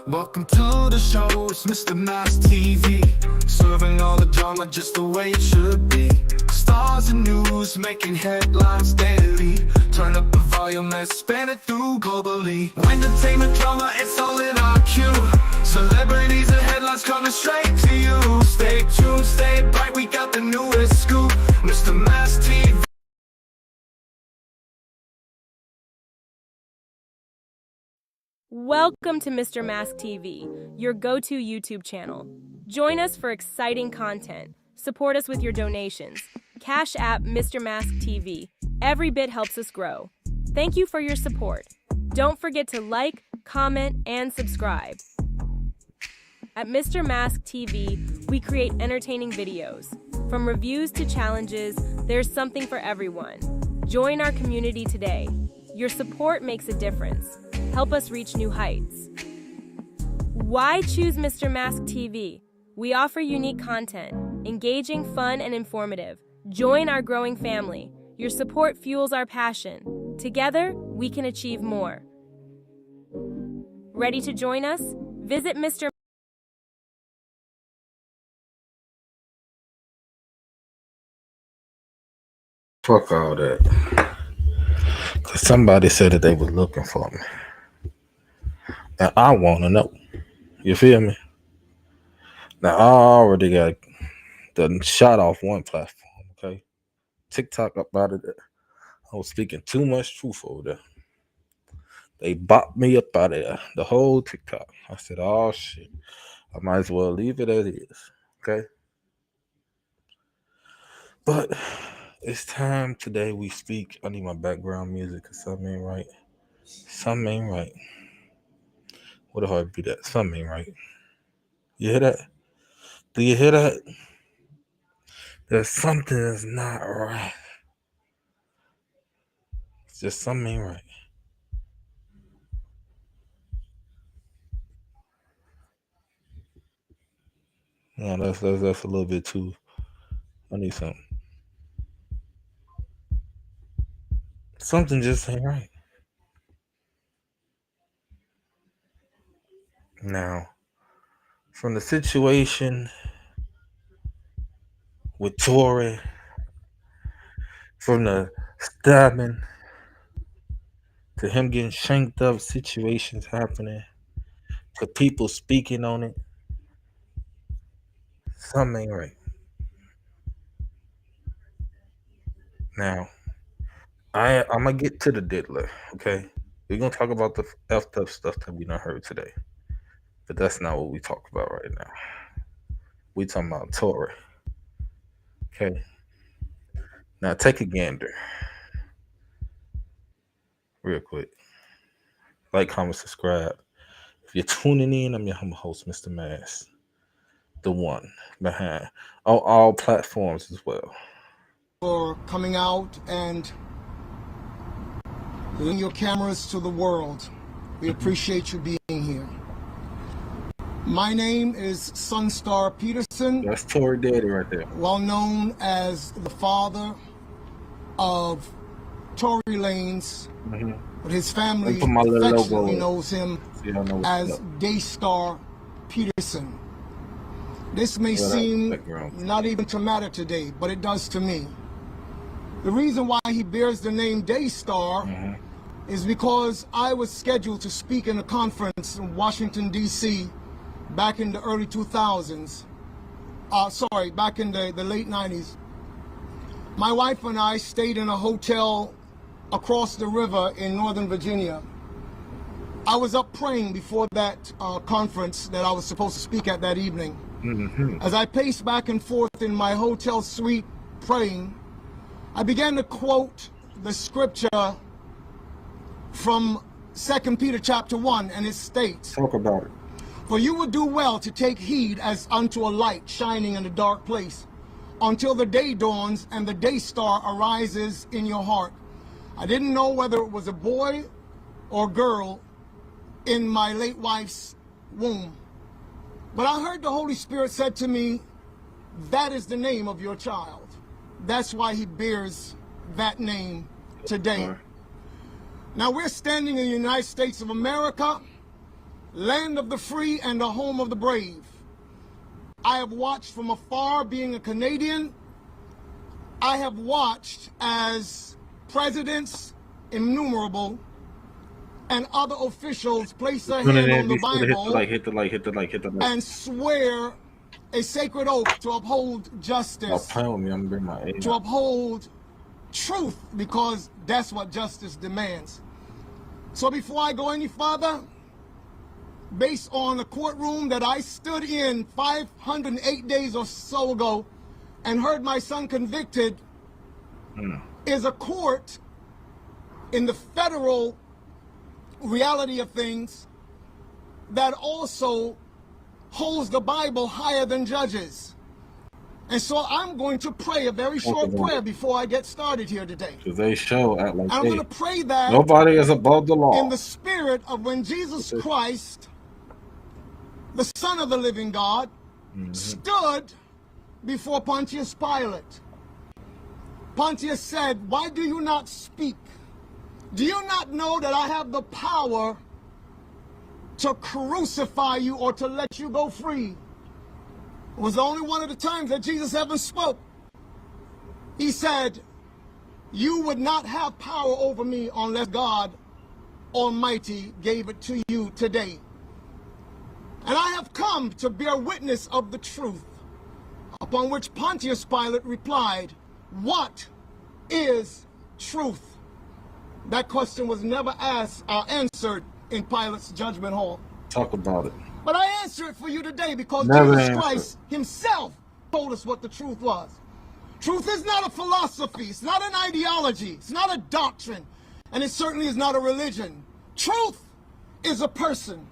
Welcome to the show, it's Mr. Mask TV. Serving all the drama just the way it should be. Stars and news making headlines daily. Turn up the volume, let's span it through globally. Entertainment drama, it's all in our queue. Celebrities and headlines coming straight to you. Stay tuned, stay bright, we got the newest scoop. Mr. Mask TV. Welcome to Mr. Mask TV, your go-to YouTube channel. Join us for exciting content. Support us with your donations. Cash App Mr. Mask TV. Every bit helps us grow. Thank you for your support. Don't forget to like, comment, and subscribe. At Mr. Mask TV, we create entertaining videos. From reviews to challenges, there's something for everyone. Join our community today. Your support makes a difference. Help us reach new heights. Why choose Mr. Mask TV? We offer unique content, engaging, fun, and informative. Join our growing family. Your support fuels our passion. Together, we can achieve more. Ready to join us? Visit Mr. Fuck all that. Cause somebody said that they was looking for me. And I want to know. You feel me? Now, I already got the shot off one platform, okay? TikTok up out of there. I was speaking too much truth over there. They bopped me up out of there, the whole TikTok. I said, oh, shit. I might as well leave it as is, okay? But it's time today we speak. I need my background music because something ain't right. Something ain't right. What if I be that? Something ain't right. You hear that? Do you hear that? There's something that's not right. It's just something ain't right. No, that's a little bit too. I need something. Something just ain't right. Now, from the situation with Tory, from the stabbing to him getting shanked up, situations happening, to people speaking on it, something ain't right. Now, I'm gonna get to the diddler, okay? We're gonna talk about the effed up stuff that we done heard today. But that's not what we talk about right now. We talking about Tory. Okay. Now take a gander. Real quick. Like, comment, subscribe. If you're tuning in, I'm your humble host, Mr. Mask. The one behind all platforms as well. For coming out and bringing your cameras to the world. We appreciate you being here. My name is Sunstar Peterson. That's Tory Daddy right there. Well known as the father of Tory Lanez, but his family affectionately knows him as Daystar Peterson. This may seem not even to matter today, but it does to me. The reason why he bears the name Daystar is because I was scheduled to speak in a conference in Washington, D.C. back in the early 2000s. Back in the late 90s. My wife and I stayed in a hotel across the river in Northern Virginia. I was up praying before that conference that I was supposed to speak at that evening. As I paced back and forth in my hotel suite praying, I began to quote the scripture from 2 Peter chapter 1, and it states, Talk about it. For you would do well to take heed as unto a light shining in a dark place, until the day dawns and the day star arises in your heart. I didn't know whether it was a boy or girl in my late wife's womb. But I heard the Holy Spirit said to me, that is the name of your child. That's why he bears that name today. Now we're standing in the United States of America, land of the free and the home of the brave. I have watched from afar, being a Canadian. I have watched as presidents innumerable and other officials place their hand on the Bible and swear a sacred oath to uphold justice, to uphold truth, because that's what justice demands. So before I go any further, based on the courtroom that I stood in 508 days or so ago and heard my son convicted, is a court in the federal reality of things that also holds the Bible higher than judges. And so I'm going to pray a very short prayer before I get started here today. Because they show act like I'm going to pray that nobody is above the law. In the spirit of when Jesus Christ, the Son of the living God, stood before Pontius Pilate. Pontius said, "Why do you not speak? Do you not know that I have the power to crucify you or to let you go free?" It was only one of the times that Jesus ever spoke. He said, "You would not have power over me unless God Almighty gave it to you today. And I have come to bear witness of the truth." Upon which Pontius Pilate replied, "What is truth?" That question was never answered in Pilate's judgment hall. Talk about it. But I answer it for you today because Never Jesus answer. Christ himself told us what the truth was. Truth is not a philosophy. It's not an ideology. It's not a doctrine. And it certainly is not a religion. Truth is a person.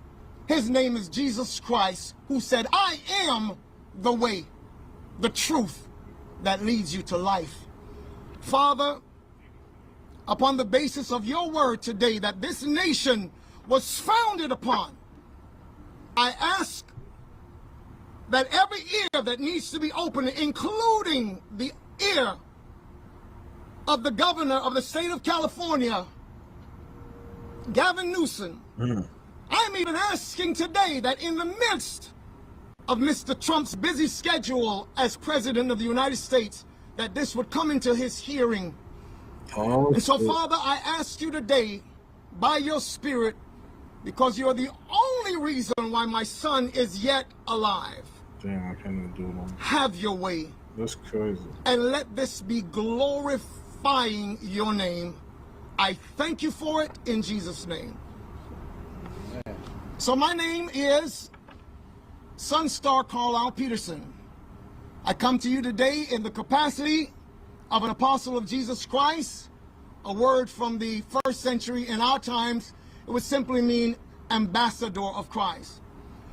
His name is Jesus Christ, who said, "I am the way, the truth that leads you to life." Father, upon the basis of your word today that this nation was founded upon, I ask that every ear that needs to be opened, including the ear of the governor of the state of California, Gavin Newsom, I'm even asking today that in the midst of Mr. Trump's busy schedule as president of the United States, that this would come into his hearing. And so, Father, I ask you today, by your Spirit, because you're the only reason why my son is yet alive. Damn, I can't even do it. Have your way. That's crazy. And let this be glorifying your name. I thank you for it in Jesus' name. Amen. So my name is Sunstar Carlisle Peterson. I come to you today in the capacity of an apostle of Jesus Christ. A word from the first century in our times, it would simply mean ambassador of Christ.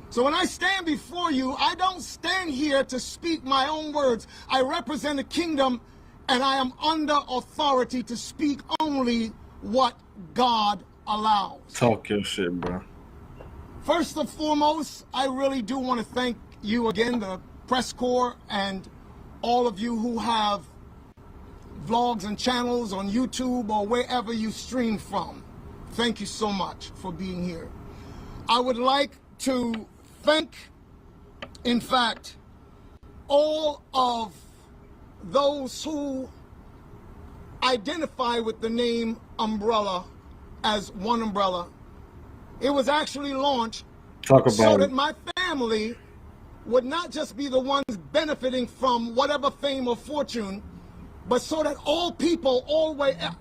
So when I stand before you, I don't stand here to speak my own words. I represent a kingdom, and I am under authority to speak only what God allows. Talk your shit, bro. First and foremost, I really do want to thank you again, the press corps, and all of you who have vlogs and channels on YouTube or wherever you stream from. Thank you so much for being here. I would like to thank, in fact, all of those who identify with the name Umbrella as One Umbrella. It was actually launched so that my family would not just be the ones benefiting from whatever fame or fortune, but so that all people,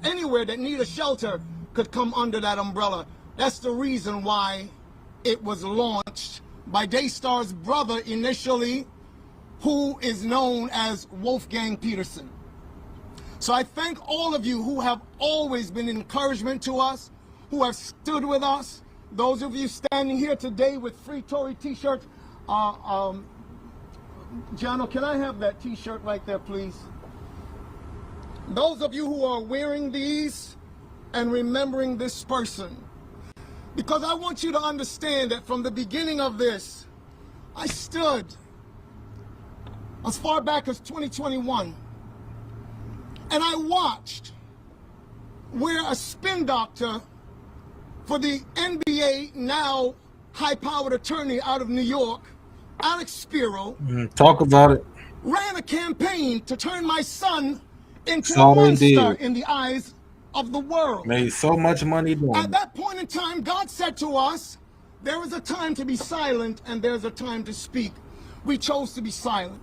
anywhere that need a shelter, could come under that umbrella. That's the reason why it was launched by Daystar's brother initially, who is known as Wolfgang Peterson. So I thank all of you who have always been an encouragement to us, who have stood with us. Those of you standing here today with free Tory t-shirts. Jono, can I have that t-shirt right there, please? Those of you who are wearing these and remembering this person. Because I want you to understand that from the beginning of this, I stood as far back as 2021, and I watched where a spin doctor for the NBA now high-powered attorney out of New York, Alex Spiro, talk about it. Ran a campaign to turn my son into a monster in the eyes of the world. Made so much money doing At that point in time, God said to us, there is a time to be silent and there's a time to speak. We chose to be silent.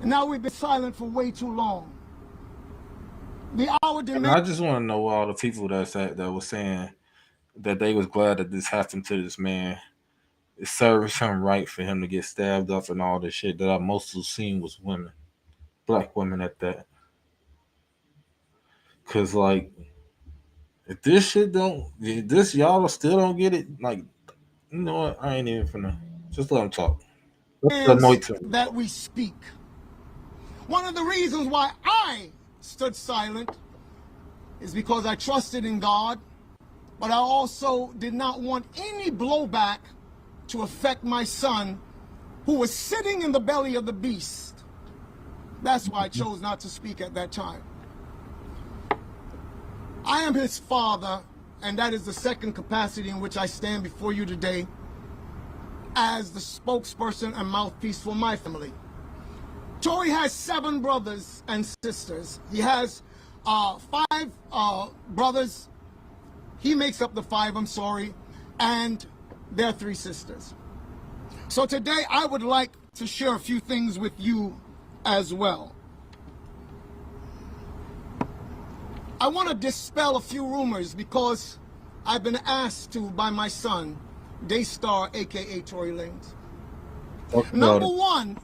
And now we've been silent for way too long. The hour and I just want to know all the people that were saying that they was glad that this happened to this man. It serves him right for him to get stabbed up and all this shit that I mostly seen was women. Black women at that. Cause like if this shit y'all still don't get it, like, you know what? I ain't even finna just let them talk. That we speak. One of the reasons why I stood silent is because I trusted in God, but I also did not want any blowback to affect my son, who was sitting in the belly of the beast. That's why I chose not to speak at that time. I am his father, and that is the second capacity in which I stand before you today as the spokesperson and mouthpiece for my family. Tory has 7 brothers and sisters. He has 5 brothers. He makes up the 5, I'm sorry, and there are 3 sisters. So today I would like to share a few things with you as well. I want to dispel a few rumors because I've been asked to by my son, Daystar, aka Tory Lanez. Number 1,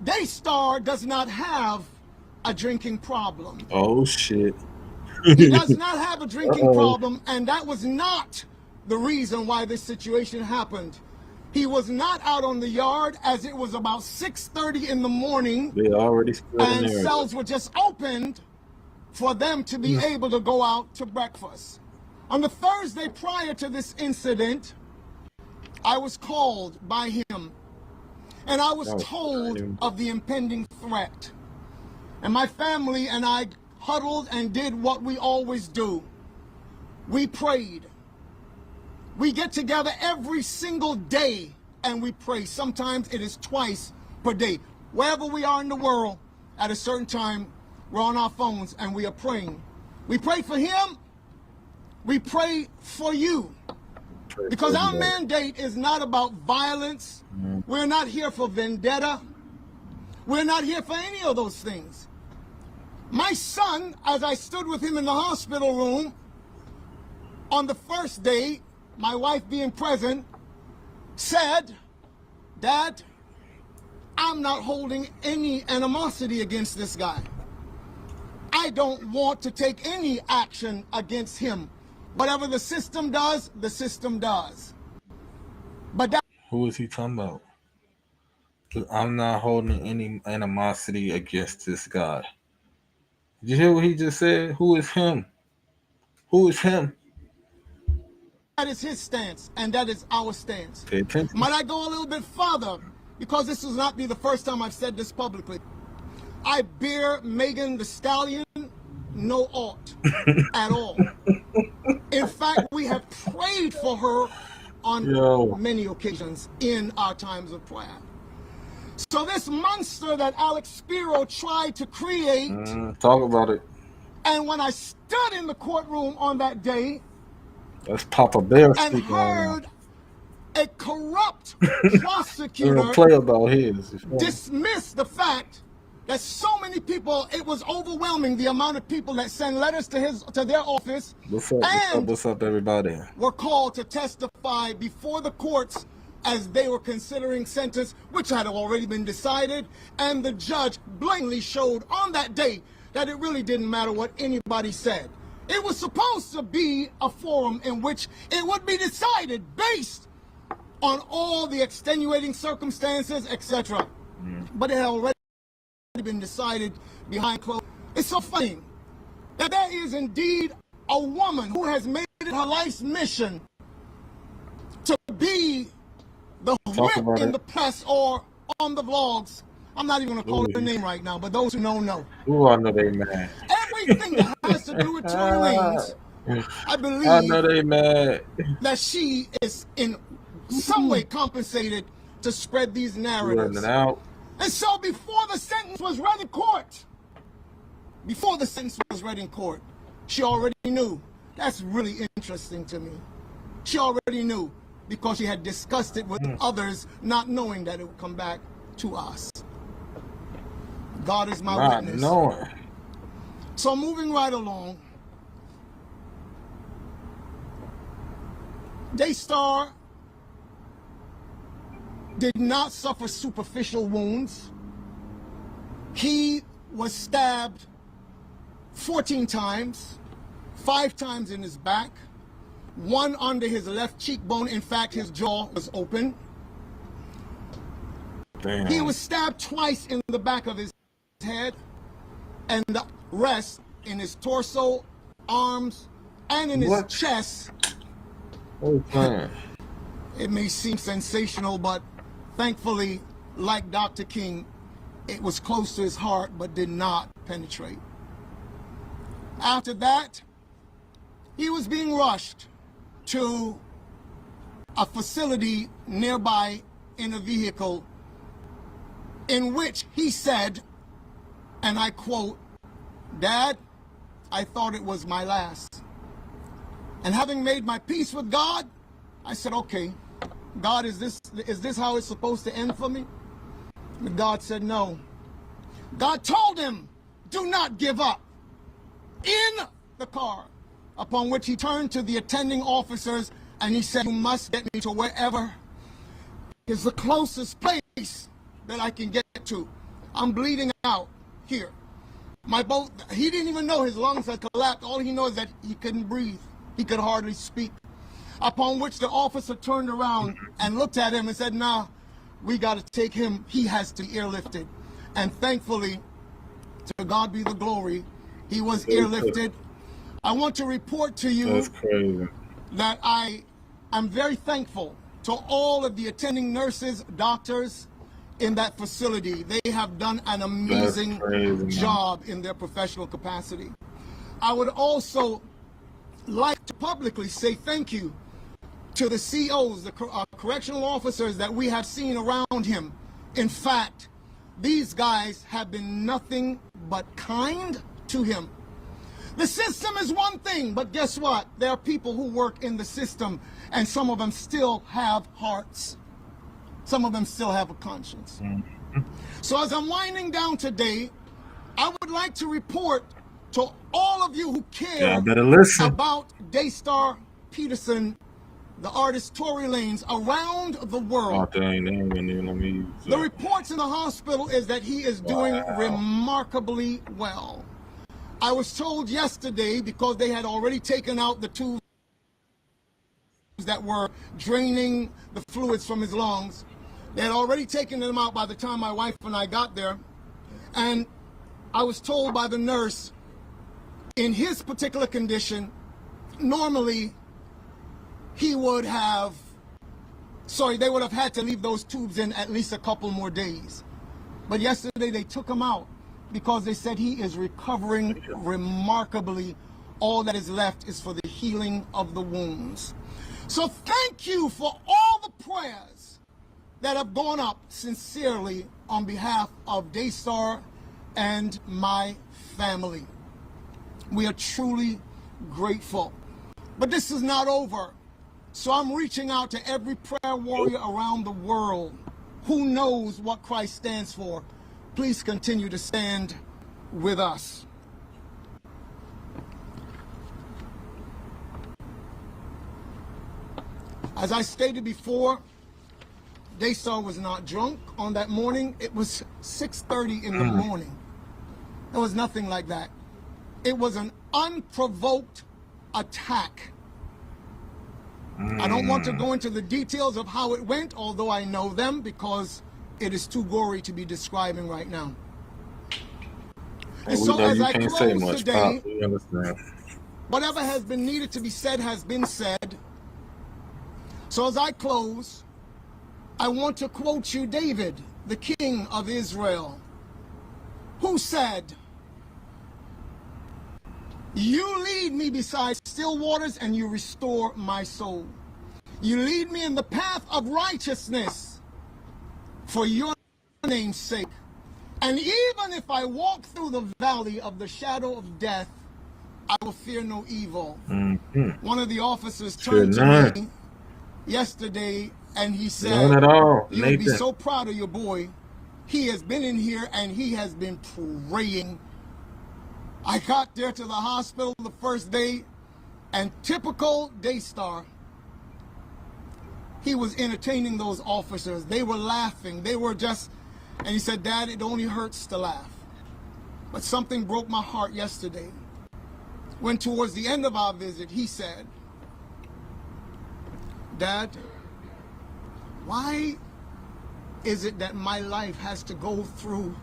Daystar does not have a drinking problem. Oh shit. He does not have a drinking problem, and that was not the reason why this situation happened. He was not out on the yard as it was about 6:30 in the morning. They already and cells were just opened for them to be able to go out to breakfast. On the Thursday prior to this incident, I was called by him, and I was told of the impending threat. And my family and I huddled and did what we always do. We prayed. We get together every single day and we pray. Sometimes it is twice per day. Wherever we are in the world, at a certain time, we're on our phones and we are praying. We pray for him. We pray for you. Because our mandate is not about violence. We're not here for vendetta. We're not here for any of those things. My son, as I stood with him in the hospital room, on the first day, my wife being present, said, "Dad, I'm not holding any animosity against this guy. I don't want to take any action against him. Whatever the system does, the system does." But that— Who is he talking about? I'm not holding any animosity against this guy. Did you hear what he just said? Who is him? Who is him? that is his stance, and that is our stance. Pay attention. Might I go a little bit further? Because this will not be the first time I've said this publicly. I bear Megan the Stallion no ought at all. In fact, we have prayed for her on many occasions in our times of prayer. So this monster that Alex Spiro tried to create, talk about it. and when I stood in the courtroom on that day, that's Papa Bear and heard a corrupt prosecutor play about his dismiss the fact that so many people, it was overwhelming the amount of people that sent letters to their office. What's up, everybody? Were called to testify before the courts as they were considering sentence, which had already been decided, and the judge blatantly showed on that day that it really didn't matter what anybody said. It was supposed to be a forum in which it would be decided based on all the extenuating circumstances, etc. But it had already been decided behind closed. It's so funny that there is indeed a woman who has made it her life's mission to be the whip in the press or on the vlogs. I'm not even going to call her name right now, but those who know. Who I know they man. Everything that has to do with Tory Lanez I believe I know they mad that she is in some way compensated to spread these narratives. Out. And so before the sentence was read in court, she already knew. That's really interesting to me. She already knew because she had discussed it with others, not knowing that it would come back to us. God is my witness. Knowing. So moving right along, Daystar did not suffer superficial wounds. He was stabbed 14 times, 5 times in his back, 1 under his left cheekbone. In fact, his jaw was open. Damn. He was stabbed twice in the back of his head, and the rest in his torso, arms, and in his chest. Oh, man. It may seem sensational, but thankfully, like Dr. King, it was close to his heart but did not penetrate. After that, he was being rushed to a facility nearby in a vehicle in which he said, and I quote, "Dad, I thought it was my last. And having made my peace with God, I said, okay, God, is this how it's supposed to end for me?" And God said no. God told him, "Do not give up," in the car, upon which he turned to the attending officers and he said, "You must get me to wherever is the closest place that I can get to. I'm bleeding out here." He didn't even know his lungs had collapsed. All he knows is that he couldn't breathe. He could hardly speak. Upon which the officer turned around and looked at him and said, "Nah, we got to take him. He has to be airlifted." And thankfully, to God be the glory, he was airlifted. I want to report to you that I am very thankful to all of the attending nurses, doctors in that facility. They have done an amazing job in their professional capacity. I would also like to publicly say thank you to the COs, the correctional officers that we have seen around him. In fact, these guys have been nothing but kind to him. The system is one thing, but guess what? There are people who work in the system, and some of them still have hearts. Some of them still have a conscience. So as I'm winding down today, I would like to report to all of you who care about Daystar Peterson, the artist Tory Lanez, around the world. The reports in the hospital is that he is doing remarkably well. I was told yesterday, because they had already taken out the tubes that were draining the fluids from his lungs. They had already taken them out by the time my wife and I got there. And I was told by the nurse, in his particular condition, normally they would have had to leave those tubes in at least a couple more days. But yesterday they took him out because they said he is recovering remarkably. All that is left is for the healing of the wounds. So thank you for all the prayers that have gone up sincerely on behalf of Daystar and my family. We are truly grateful. But this is not over. So I'm reaching out to every prayer warrior around the world who knows what Christ stands for. Please continue to stand with us. As I stated before, Daystar was not drunk on that morning. It was 6:30 in the morning. There was nothing like that. It was an unprovoked attack. I don't want to go into the details of how it went, although I know them, because it is too gory to be describing right now. And so as I close today, whatever has been needed to be said has been said. So as I close, I want to quote you David, the king of Israel, who said, You lead me beside still waters and you restore my soul. You lead me in the path of righteousness for your name's sake. And even if I walk through the valley of the shadow of death, I will fear no evil. One of the officers turned to me yesterday and he said, you'll be so proud of your boy. He has been in here and he has been praying. I got there to the hospital the first day, and typical Daystar, he was entertaining those officers. They were laughing. They were just, and he said, Dad, it only hurts to laugh. But something broke my heart yesterday. When towards the end of our visit, he said, Dad, why is it that my life has to go through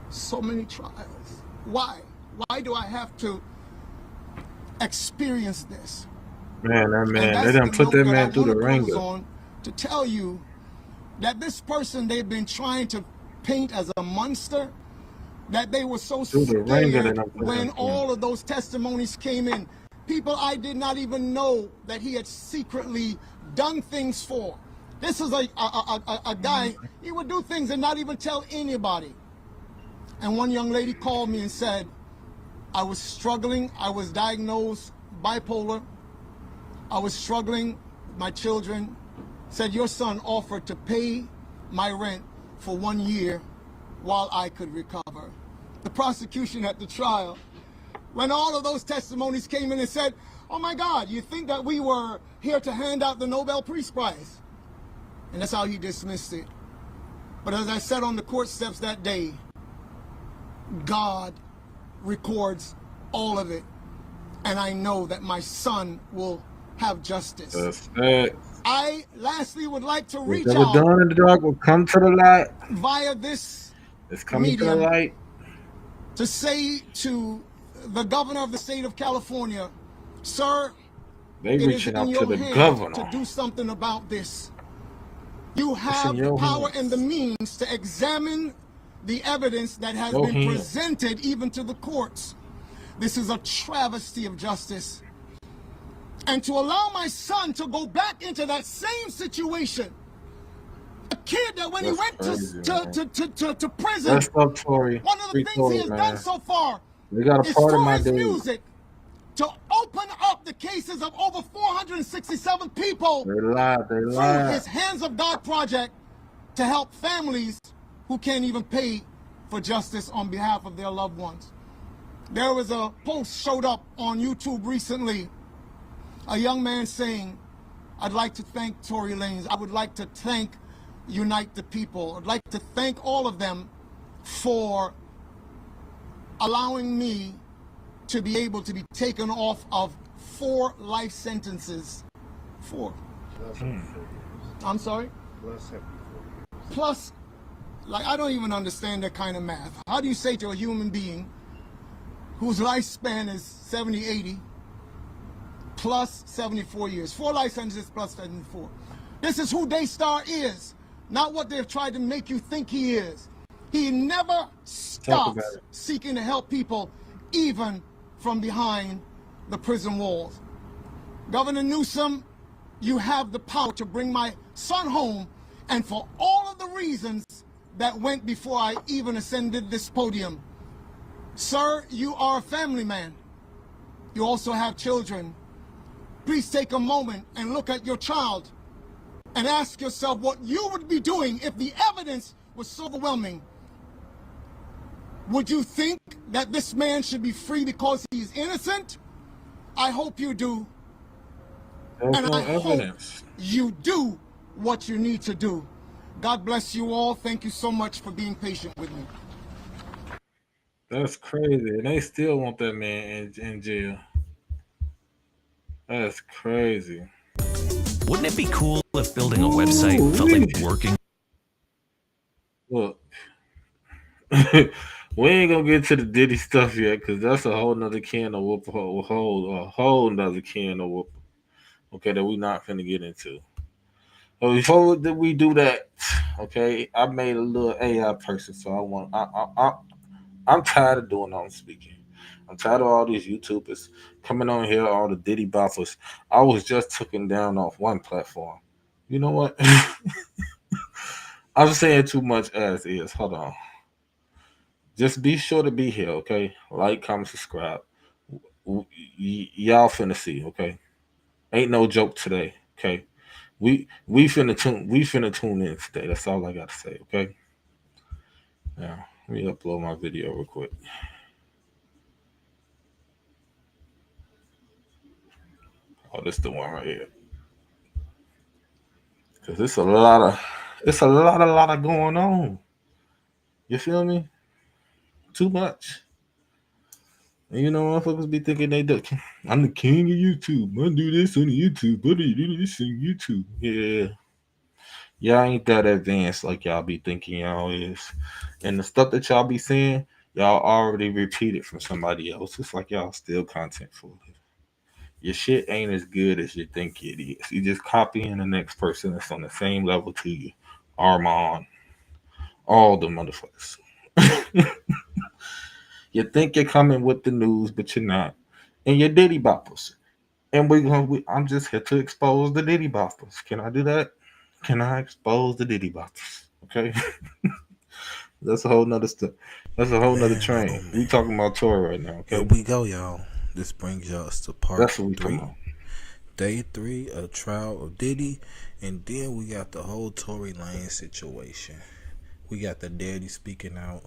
so many trials? Why? Why do I have to experience this? Man, that man, they done put that man through the ringer. On to tell you that this person they've been trying to paint as a monster, that they were so scared when all of those testimonies came in. People I did not even know that he had secretly done things for. This is a guy, he would do things and not even tell anybody. And one young lady called me and said, I was struggling. I was diagnosed bipolar. I was struggling with my children. Said your son offered to pay my rent for 1 year while I could recover. The prosecution at the trial, when all of those testimonies came in and said, oh my God, you think that we were here to hand out the Nobel Peace Prize? And that's how he dismissed it. But as I sat on the court steps that day, God records all of it, and I know that my son will have justice. I lastly would like to reach out. Done in the dark will come to the light via this it's coming medium, to the light, to say to the governor of the state of California, sir, they reaching out to the governor to do something about this. You have the power and the means to examine the evidence that has been presented even to the courts. This is a travesty of justice. And to allow my son to go back into that same situation, a kid that when he went to prison, one of the things he has done so far is through his music to open up the cases of over 467 people through his Hands of God project to help families who can't even pay for justice on behalf of their loved ones. There was a post showed up on YouTube recently, a young man saying, I'd like to thank Tory Lanez. I would like to thank Unite the People. I'd like to thank all of them for allowing me to be able to be taken off of 4 life sentences. 4. I'm sorry? Plus, like, I don't even understand that kind of math. How do you say to a human being whose lifespan is 70, 80, plus 74 years, 4 life sentences plus 74. This is who Daystar is, not what they've tried to make you think he is. He never stops seeking to help people, even from behind the prison walls. Governor Newsom, you have the power to bring my son home, and for all of the reasons that went before I even ascended this podium. Sir, you are a family man. You also have children. Please take a moment and look at your child and ask yourself what you would be doing if the evidence was so overwhelming. Would you think that this man should be free because he's innocent? I hope you do. And I hope you do what you need to do. God bless you all. Thank you so much for being patient with me. That's crazy. And they still want that man in jail. That's crazy. Wouldn't it be cool if building a website felt like working? Look, we ain't gonna get to the Diddy stuff yet, because that's a whole nother can of whoop, a whole nother can of whoop. Okay, that we not gonna get into. But before we do that, okay, I made a little AI person, so I'm tired of doing all speaking. I'm tired of all these YouTubers coming on here, all the Diddy boppers. I was just taken down off one platform. You know what? I'm saying too much as is. Hold on. Just be sure to be here, okay? Like, comment, subscribe. Y'all finna see, okay? Ain't no joke today, okay? We finna tune in today. That's all I gotta say, okay? Now, let me upload my video real quick. Oh, this the one right here. Cause it's a lot of going on. You feel me? Too much. And you know, motherfuckers be thinking I'm the king of YouTube. I do this on YouTube. I do this on YouTube. Yeah. Y'all ain't that advanced like y'all be thinking y'all is. And the stuff that y'all be saying, y'all already repeated from somebody else. It's like y'all still content for it. Your shit ain't as good as you think it is. You just copying the next person that's on the same level to you. Armand. All the motherfuckers. You think you're coming with the news, but you're not. And you're Diddy boppers. And I'm just here to expose the Diddy boppers. Can I do that? Can I expose the Diddy boppers? Okay. That's a whole nother stuff. That's a whole nother train. We talking about Tory right now, okay? Here we go, y'all. This brings us to part That's what we talking 3. about. Day 3 of trial of Diddy. And then we got the whole Tory Lanez situation. We got the daddy speaking out.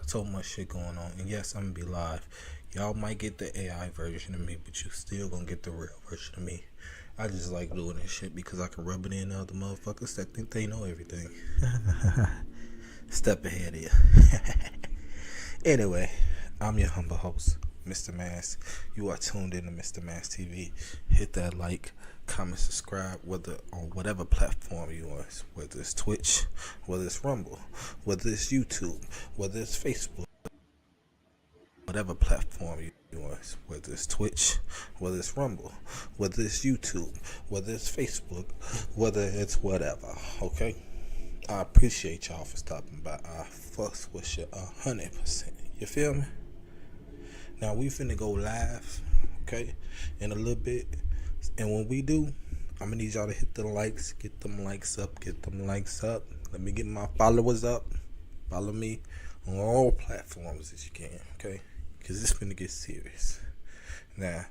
So much shit going on. And yes, I'm gonna be live. Y'all might get the AI version of me, but you still gonna get the real version of me. I just like doing this shit because I can rub it in other motherfuckers that think they know everything. Step ahead here. Anyway, I'm your humble host, Mr. Mask. You are tuned in to Mr. Mask TV. Hit that like, comment, subscribe, whether on whatever platform you are, whether it's Twitch, whether it's Rumble, whether it's YouTube, whether it's Facebook, whatever platform you are, whether it's Twitch, whether it's Rumble, whether it's YouTube, whether it's Facebook, whether it's whatever, okay? I appreciate y'all for stopping by. I fuss with you 100%. You feel me? Now we finna go live, okay, in a little bit. And when we do, I'm gonna need y'all to hit the likes, get them likes up. Let me get my followers up. Follow me on all platforms as you can, okay? Because it's finna get serious. Now,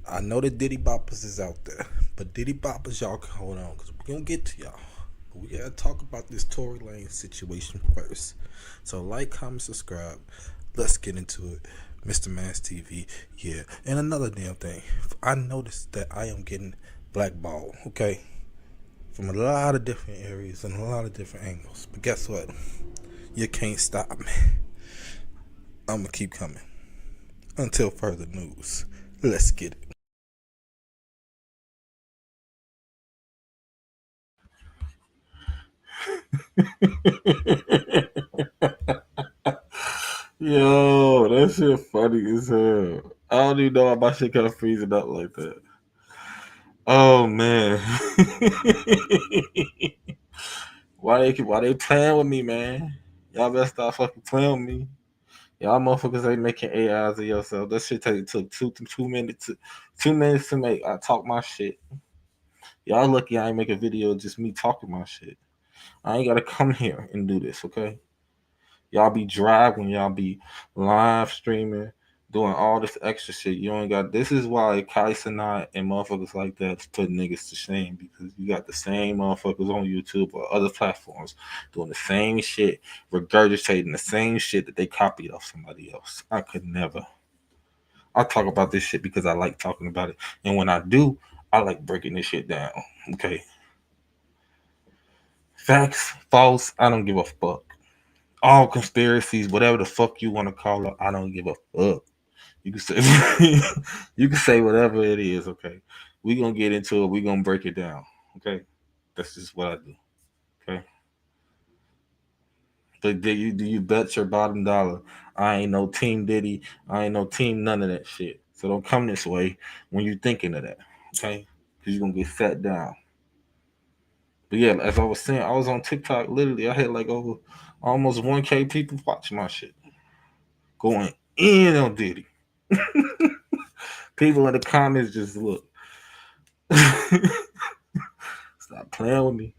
I know the Diddy Boppers is out there, but Diddy Boppers, y'all can hold on, because we're gonna get to y'all. But we gotta talk about this Tory Lanez situation first. So like, comment, subscribe. Let's get into it. Mr. Mask TV, yeah. And another damn thing, I noticed that I am getting blackballed, okay, from a lot of different areas and a lot of different angles. But guess what? You can't stop me. I'm gonna keep coming until further news. Let's get it. Yo, that shit funny as hell. I don't even know why my shit kind of freezing up like that. Oh man. why they playing with me, man? Y'all better stop fucking playing with me. Y'all motherfuckers ain't making AIs of yourself. That shit took 2 minutes 2 minutes to make. I talk my shit. Y'all lucky I ain't make a video just me talking my shit. I ain't gotta come here and do this, okay? Y'all be driving, y'all be live streaming, doing all this extra shit. You ain't got. This is why Kai Sinat and motherfuckers like that put niggas to shame, because you got the same motherfuckers on YouTube or other platforms doing the same shit, regurgitating the same shit that they copied off somebody else. I could never. I talk about this shit because I like talking about it, and when I do, I like breaking this shit down. Okay, facts, false. I don't give a fuck. All conspiracies, whatever the fuck you want to call it, I don't give a fuck. You can say you can say whatever it is, okay? We gonna get into it, we gonna break it down. Okay? That's just what I do. Okay. But do you bet your bottom dollar? I ain't no team Diddy, I ain't no team none of that shit. So don't come this way when you're thinking of that. Okay? Because you're gonna get sat down. But yeah, as I was saying, I was on TikTok. Literally, I had like over almost 1K people watching my shit, going in on Diddy. People in the comments just look. Stop playing with me.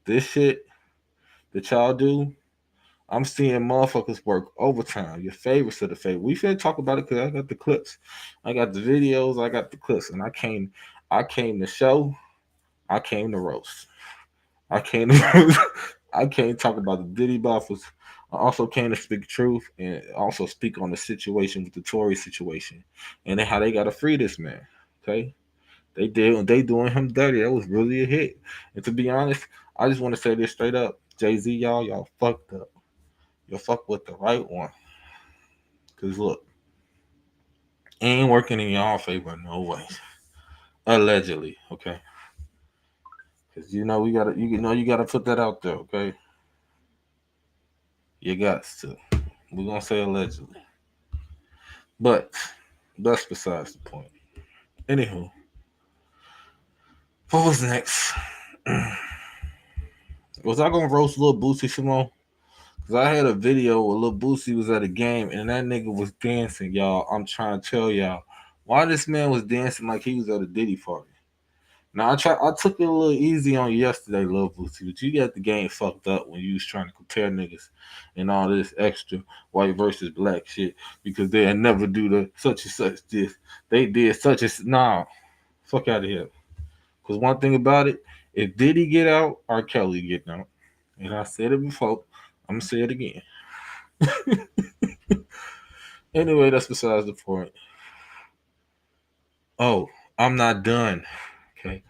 This shit that y'all do, I'm seeing motherfuckers work overtime. Your favorites of the favorite. We finna talk about it because I got the clips, I got the videos, I got the clips, and I came to show, I came to roast. I came to I came to talk about the Diddy buffers. I also came to speak truth and also speak on the situation with the Tory situation and then how they gotta free this man. Okay. They doing him dirty. That was really a hit. And to be honest, I just want to say this straight up. Jay-Z, y'all fucked up. You fuck with the right one. Cause look, it ain't working in y'all favor no way. Allegedly, okay. Cause you gotta put that out there, okay. You got to. We're gonna say allegedly, but that's besides the point. Anywho, what was next? Was I gonna roast Lil Boosie Simone? Cause I had a video where Lil Boosie was at a game and that nigga was dancing, y'all. I'm trying to tell y'all why this man was dancing like he was at a Diddy party. Now I took it a little easy on you yesterday, Lil Boosie, but you got the game fucked up when you was trying to compare niggas and all this extra white versus black shit because they'll never do the such and such this. They did such as nah. Fuck out of here. Cause one thing about it, if Diddy get out, R. Kelly get out. And I said it before, I'm gonna say it again. Anyway, that's besides the point. Oh, I'm not done. Okay.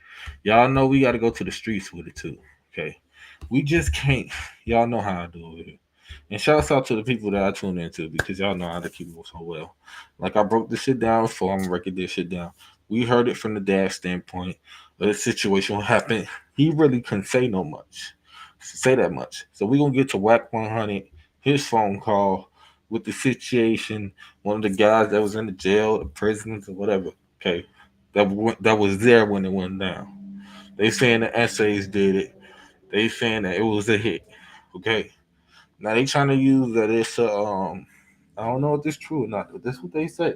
Y'all know we gotta go to the streets with it too. Okay. We just can't. Y'all know how I do it. And shouts out to the people that I tune into because y'all know how to keep it so well. Like I broke this shit down before, I'm breaking this shit down. We heard it from the dad's standpoint. The situation happened. He really couldn't say no much. Say that much. So we're gonna get to Whack 100, his phone call with the situation, one of the guys that was in the jail, the prisons, or whatever. Okay. That was there when it went down. They saying the essays did it. They saying that it was a hit. Okay. Now they trying to use that it's I don't know if this true or not, but that's what they say.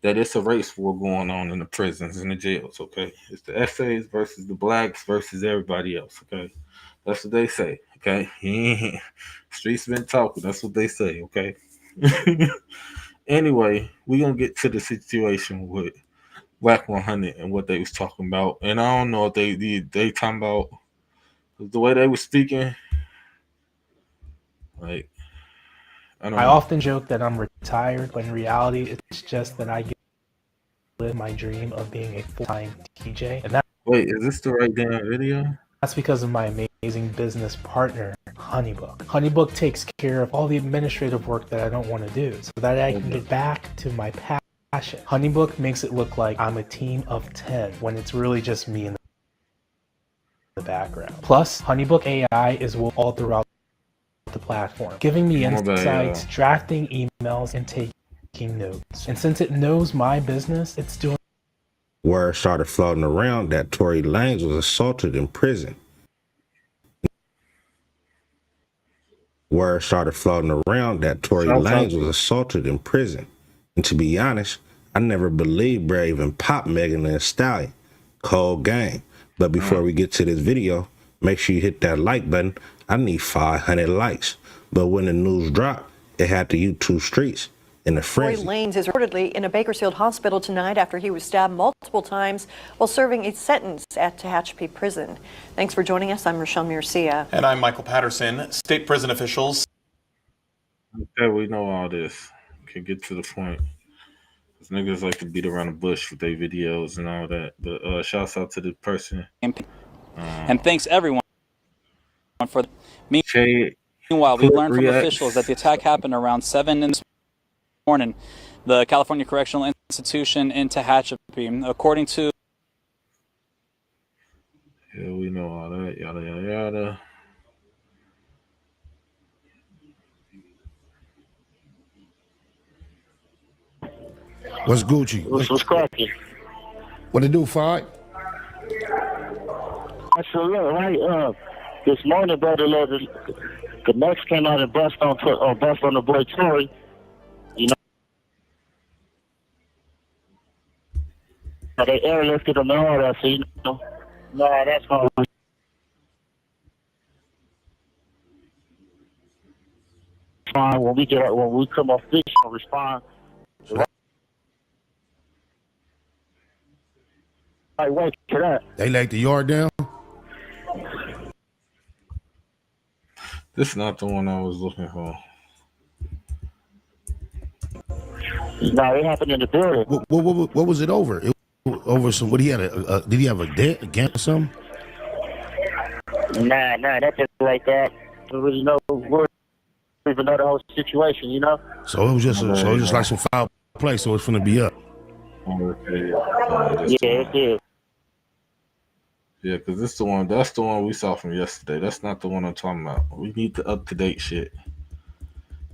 That it's a race war going on in the prisons and the jails, okay? It's the essays versus the blacks versus everybody else, okay? That's what they say, okay? Streets been talking, that's what they say, okay? Anyway, we're gonna get to the situation with Whack 100 and what they was talking about. And I don't know if they talking about the way they was speaking, like I often joke that I'm retired, but in reality, it's just that I get to live my dream of being a full-time DJ. And wait, is this the right damn video? That's because of my amazing business partner, Honeybook. Honeybook takes care of all the administrative work that I don't want to do so that I can get back to my passion. Honeybook makes it look like I'm a team of 10 when it's really just me in the background. Plus, Honeybook AI is all throughout the platform, giving me insights, drafting emails, and taking notes. And since it knows my business, it's doing. Word started floating around that Tory Lanez was assaulted in prison. Word started floating around that Tory Lanez was assaulted in prison. And to be honest, I never believed Bray even popped Megan Thee Stallion. Cold game. But before we get to this video, make sure you hit that like button. I need 500 likes. But when the news dropped, it had the YouTube streets in a frenzy. Tory Lanez is reportedly in a Bakersfield hospital tonight after he was stabbed multiple times while serving a sentence at Tehachapi Prison. Thanks for joining us. I'm Rochelle Murcia. And I'm Michael Patterson. State prison officials. Okay, we know all this. Okay, get to the point. Because niggas like to beat around the bush with their videos and all that. But shouts out to the person. And thanks everyone for meanwhile, we learned from officials that the attack happened around 7 in the morning. The California Correctional Institution in Tehachapi, according to. Yeah, we know all that. Yada yada yada. What's Gucci? What's cracking? What it do, Fight? I said, look, right, this morning, brother, the Mex came out and bust on the boy Tory. You know, they airlifted them and all that, so you know. No, that's gonna respond when we come off this, we'll respond. Right, wait for that. They laid the yard down. This is not the one I was looking for. No, it happened in the building. What was it over? It over some. What he had? Did he have a debt against something? Nah, that's just like that. There was no word, even know the whole situation, you know. So it was just like some foul play. So it's gonna be up. Yeah, it is. Yeah, because that's the one we saw from yesterday. That's not the one I'm talking about. We need the up-to-date shit.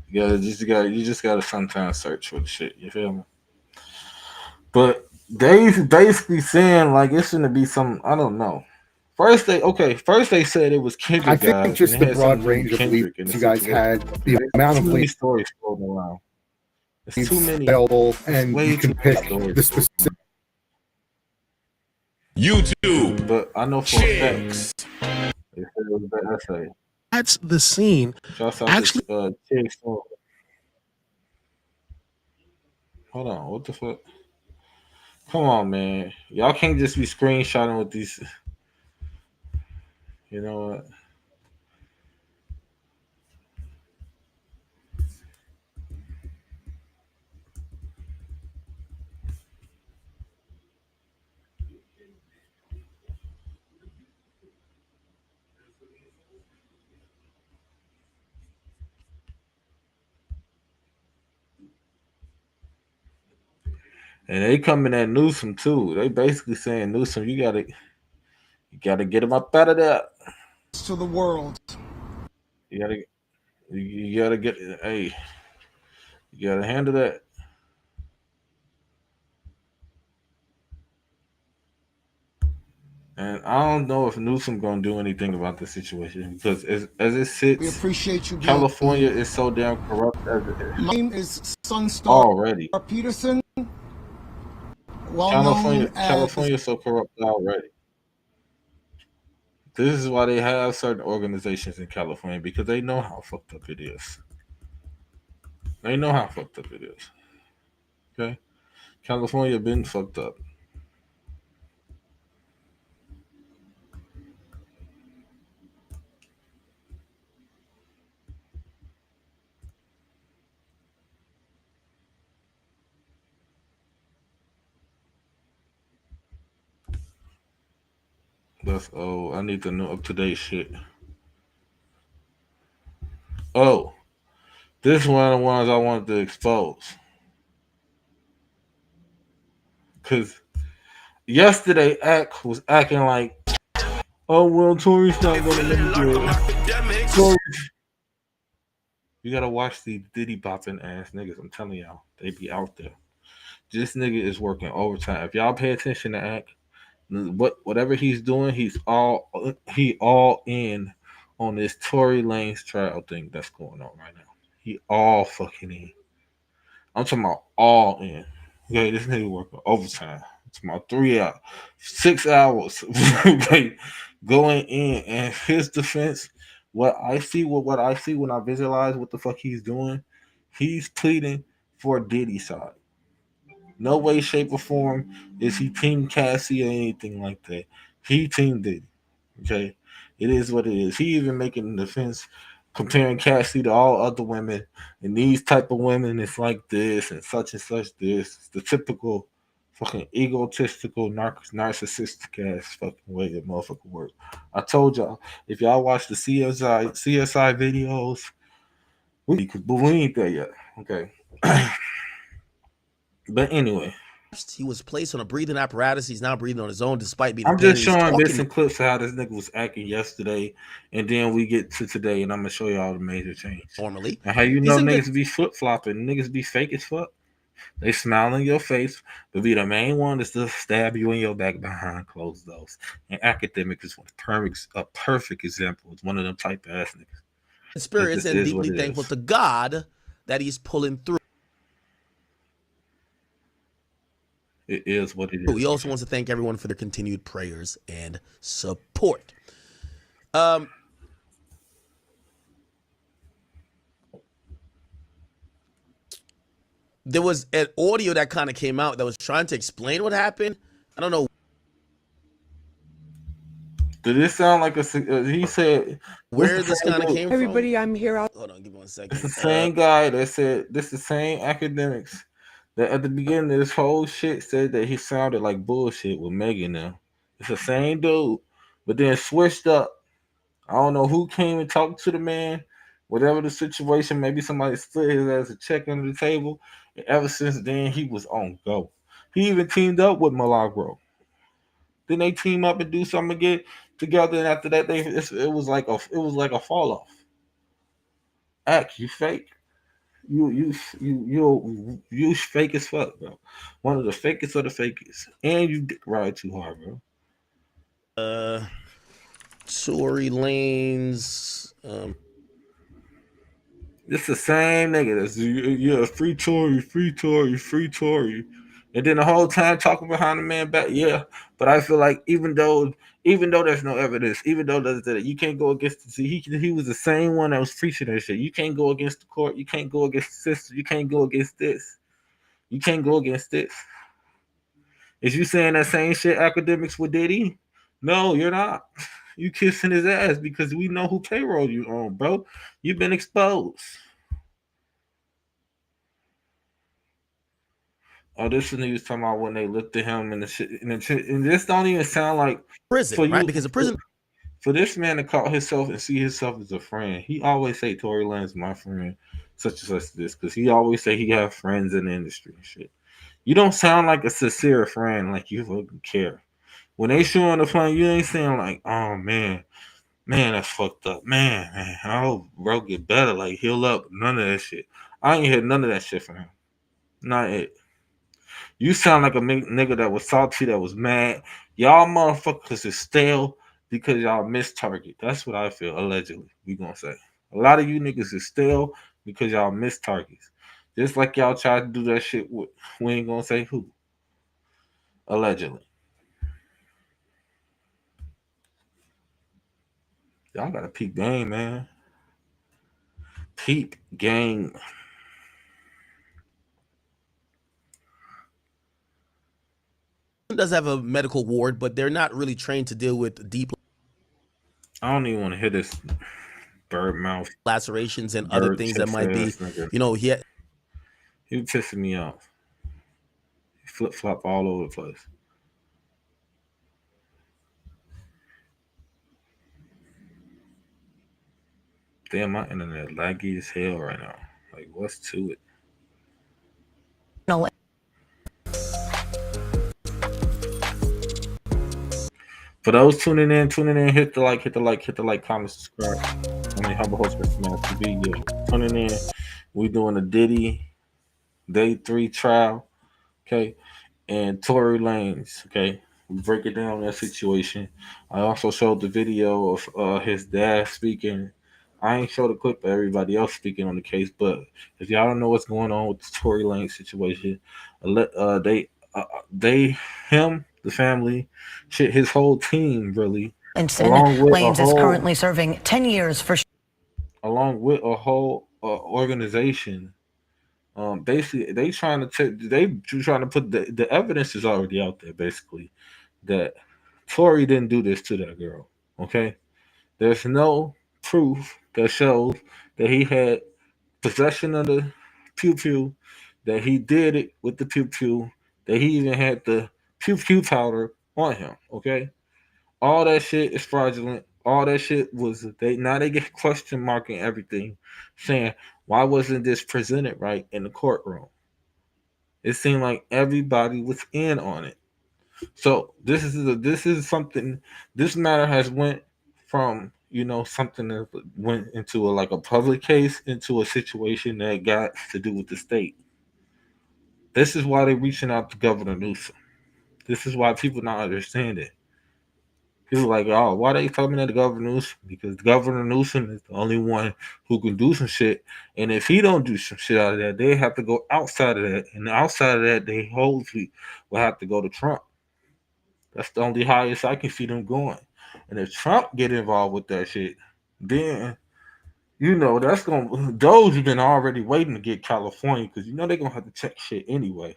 You just gotta sometimes search for the shit. You feel me? But they basically saying like it's gonna be some, I don't know. First they said it was Kendrick. I think just the broad range of leads you guys had, the amount of leads stories floating around. It's too many available, and you can pick the specific. YouTube, but I know for a fact they said it was a bad essay. That's the scene. Actually, hold on, what the fuck? Come on, man. Y'all can't just be screenshotting with these. You know what? And they coming at Newsom too. They basically saying, Newsom, you gotta get him up out of there. To the world. You gotta get, hey, you gotta handle that. And I don't know if Newsom gonna do anything about the situation because as it sits, We appreciate you. California is so damn corrupt as it is. My name is Sunstar Already. Peterson. California is so corrupt already. This is why they have certain organizations in California because they know how fucked up it is. They know how fucked up it is. Okay? California been fucked up. I need the new up-to-date shit. Oh, this is one of the ones I wanted to expose. Because yesterday, Ack was acting like, oh, well, Tory's not going to let me do it. Tory. You got to watch the Diddy bopping ass niggas. I'm telling y'all, they be out there. This nigga is working overtime. If y'all pay attention to Ack, whatever he's doing, he all in on this Tory Lanez trial thing that's going on right now. He all fucking in. I'm talking about all in. Okay, this nigga working overtime. It's about 3 hours, 6 hours. Okay, going in. And his defense, what I see when I visualize what the fuck he's doing, he's pleading for Diddy's side. No way, shape, or form is he Team Cassie or anything like that. He Team Diddy. Okay? It is what it is. He even making the defense comparing Cassie to all other women. And these type of women, it's like this and such this. It's the typical fucking egotistical, narcissistic ass fucking way that motherfucker work. I told y'all, if y'all watch the CSI videos, we ain't there yet. Okay. But anyway, he was placed on a breathing apparatus. He's now breathing on his own, despite being. I'm just showing bits and clips of how this nigga was acting yesterday, and then we get to today, and I'm gonna show y'all the major change. Normally, and how you know niggas be flip flopping, niggas be fake as fuck. They smile in your face, but be the main one is to stab you in your back behind closed doors. And academic is a perfect example. It's one of them type of ass niggas. Spirits, and deeply thankful to God that he's pulling through. It is what it is. He also wants to thank everyone for their continued prayers and support. There was an audio that kind of came out that was trying to explain what happened. I don't know. Did it sound like he said where this kind of came from? Everybody, I'm here. Hold on, give me 1 second. It's the same guy that said this. The same academics that at the beginning of this whole shit said that he sounded like bullshit with Megan now. It's the same dude, but then switched up. I don't know who came and talked to the man. Whatever the situation, maybe somebody slid his ass a check under the table. And ever since then, he was on go. He even teamed up with Milagro. Then they team up and do something again together, and after that, it was like a fall off. Act, you fake. You fake as fuck, bro. One of the fakest of the fakest, and you ride too hard, bro. Tory Lanez. It's the same nigga. That's free Tory. And then the whole time talking behind the man back, yeah. But I feel like even though there's no evidence, even though you can't go against he was the same one that was preaching that shit. You can't go against the court. You can't go against the system. You can't go against this. You can't go against this. Is you saying that same shit academics with Diddy? No, you're not. You kissing his ass because we know who payroll you on, bro. You've been exposed. Oh, this is news talking about when they looked at him and the shit, and this don't even sound like prison, right? Because the prison for this man to call himself and see himself as a friend. He always say Tory Lanez my friend, such and such this, because he always say he have friends in the industry and shit. You don't sound like a sincere friend, like you fucking care. When they show on the phone, you ain't saying like, oh man, that's fucked up. Man, I hope bro get better, like heal up. None of that shit. I ain't heard none of that shit from him. Not it. You sound like a nigga that was salty, that was mad. Y'all motherfuckers is stale because y'all missed target. That's what I feel, allegedly. We gonna say. A lot of you niggas is stale because y'all missed targets. Just like y'all tried to do that shit with, we ain't gonna say who. Allegedly. Y'all got a peep game, man. Peep game. does have a medical ward, but they're not really trained to deal with deep. I don't even want to hear this bird mouth lacerations and other things that might be, you know, he pissing me off. He flip flop all over the place. Damn, my internet laggy as hell right now. Like, what's to it? No. For those tuning in, hit the like, comment, subscribe. I'm your humble host, Mr. Mask TV. You're tuning in. We doing a Diddy Day 3 trial, okay, and Tory Lanez, okay. We break it down that situation. I also showed the video of his dad speaking. I ain't showed a clip of everybody else speaking on the case, but if y'all don't know what's going on with the Tory Lanez situation, him, the family, shit, his whole team, really. Lanez is currently serving 10 years for. Along with a whole organization. Basically, they trying to put the evidence is already out there. Basically, that Tory didn't do this to that girl. Okay, there's no proof that shows that he had possession of the pew pew, that he did it with the pew pew, that he even had the pew pew powder on him. Okay, all that shit is fraudulent. All that shit was they get question marking everything, saying why wasn't this presented right in the courtroom? It seemed like everybody was in on it. So this is something. This matter has went from something that went into like a public case into a situation that got to do with the state. This is why they're reaching out to Governor Newsom. This is why people not understand it. He's like, oh, why they coming at the Governor Newsom? Because Governor Newsom is the only one who can do some shit. And if he don't do some shit out of that, they have to go outside of that. And outside of that, they hopefully will have to go to Trump. That's the only highest I can see them going. And if Trump get involved with that shit, then that's gonna. Doge have been already waiting to get California because they're gonna have to check shit anyway.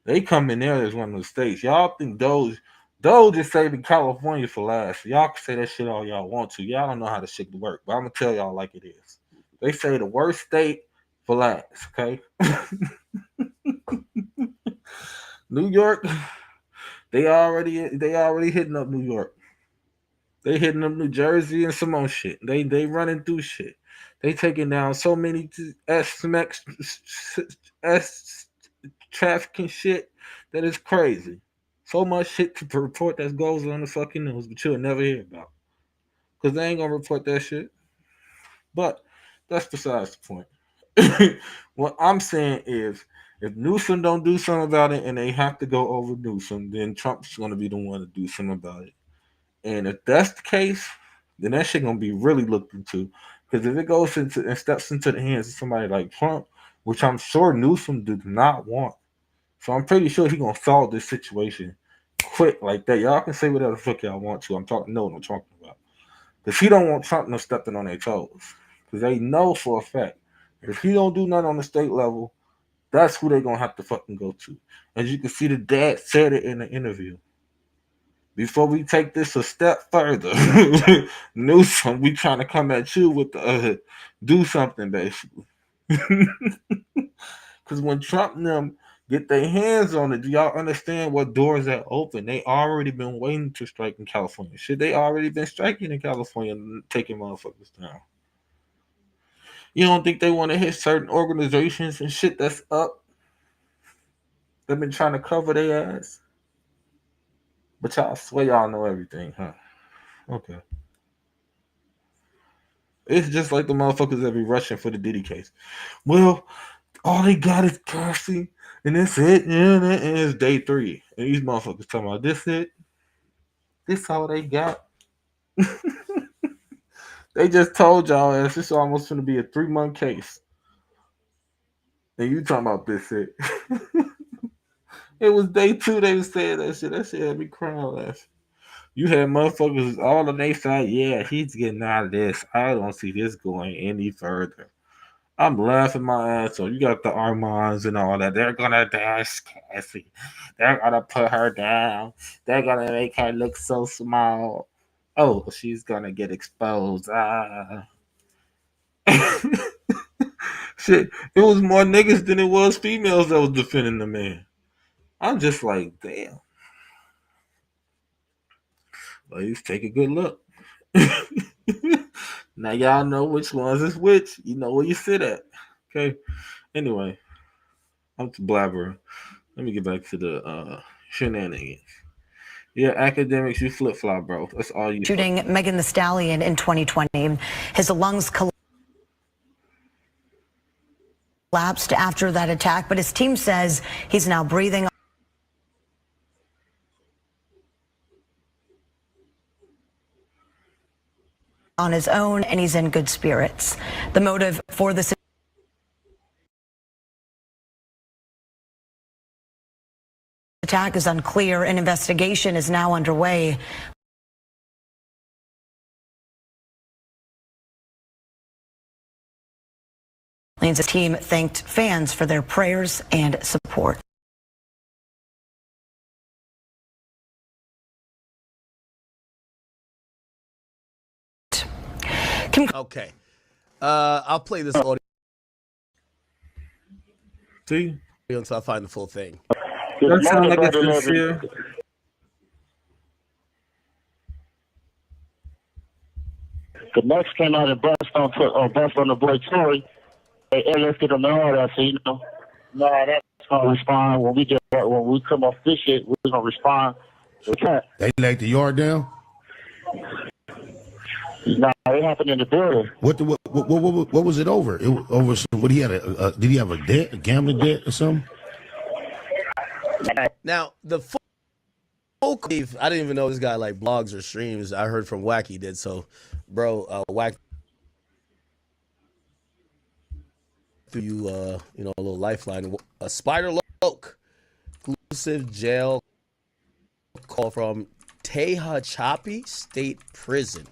They come in there as one of the states. Y'all think Doge is saving California for last. Y'all can say that shit all y'all want to. Y'all don't know how the shit work, but I'm gonna tell y'all like it is. They say the worst state for last. Okay. New York, they already hitting up New York. They hitting up New Jersey and some more shit. They running through shit. They taking down so many S trafficking shit that is crazy. So much shit to report that goes on the fucking news, but you'll never hear about. Because they ain't gonna report that shit. But that's besides the point. What I'm saying is, if Newsom don't do something about it and they have to go over Newsom, then Trump's gonna be the one to do something about it. And if that's the case, then that shit gonna be really looked into. Because if it goes into and steps into the hands of somebody like Trump, which I'm sure Newsom does not want, so I'm pretty sure he's gonna solve this situation quick like that. Y'all can say whatever the fuck y'all want to. I'm talking what I'm talking about. Because he don't want Trump no stepping on their toes. Because they know for a fact if he don't do nothing on the state level, that's who they gonna have to fucking go to. As you can see, the dad said it in the interview. Before we take this a step further, Newsom, we trying to come at you with do something basically. Because when Trump and them get their hands on it, do y'all understand what doors that open? They already been waiting to strike in California. Shit, they already been striking in California and taking motherfuckers down. You don't think they want to hit certain organizations and shit that's up? They've been trying to cover their ass. But y'all swear y'all know everything, huh? Okay. It's just like the motherfuckers that be rushing for the Diddy case. Well, all they got is Cassie, and that's it. And it's day 3. And these motherfuckers talking about this it. This all they got. They just told y'all ass this almost gonna be a 3-month case. And you talking about this it. It was day 2 they was saying that shit. That shit had me crying laughing. You had motherfuckers all on their side. Yeah, he's getting out of this. I don't see this going any further. I'm laughing my ass off. You got the Armands and all that. They're gonna dash Cassie. They're gonna put her down. They're gonna make her look so small. Oh, she's gonna get exposed. Shit, it was more niggas than it was females that was defending the man. I'm just like, damn. Ladies, take a good look. Now y'all know which ones is which. You know where you sit at. Okay. Anyway, I'm to blabbering. Let me get back to the shenanigans. Yeah, academics, you flip flop, bro. That's all you. Shooting Megan Thee Stallion in 2020. His lungs collapsed after that attack, but his team says he's now breathing on his own and he's in good spirits. The motive for this attack is unclear. An investigation is now underway. Lanez's team thanked fans for their prayers and support. Okay. I'll play this audio. See? Until I find the full thing. That sounds like it's sincere. The next came out and bust on the boy Tory. They airlifted him and all that. So no, that's gonna respond when we come off this shit. We're gonna respond. They laid the yard down. Nah, it happened in the building. What was it over? It was over some. What he had did he have a debt, a gambling debt or something? Now the Dave, I didn't even know this guy like blogs or streams. I heard from Wacky did. So, bro, Wacky, you a little lifeline. A Spider Loke exclusive jail call from Tehachapi State Prison.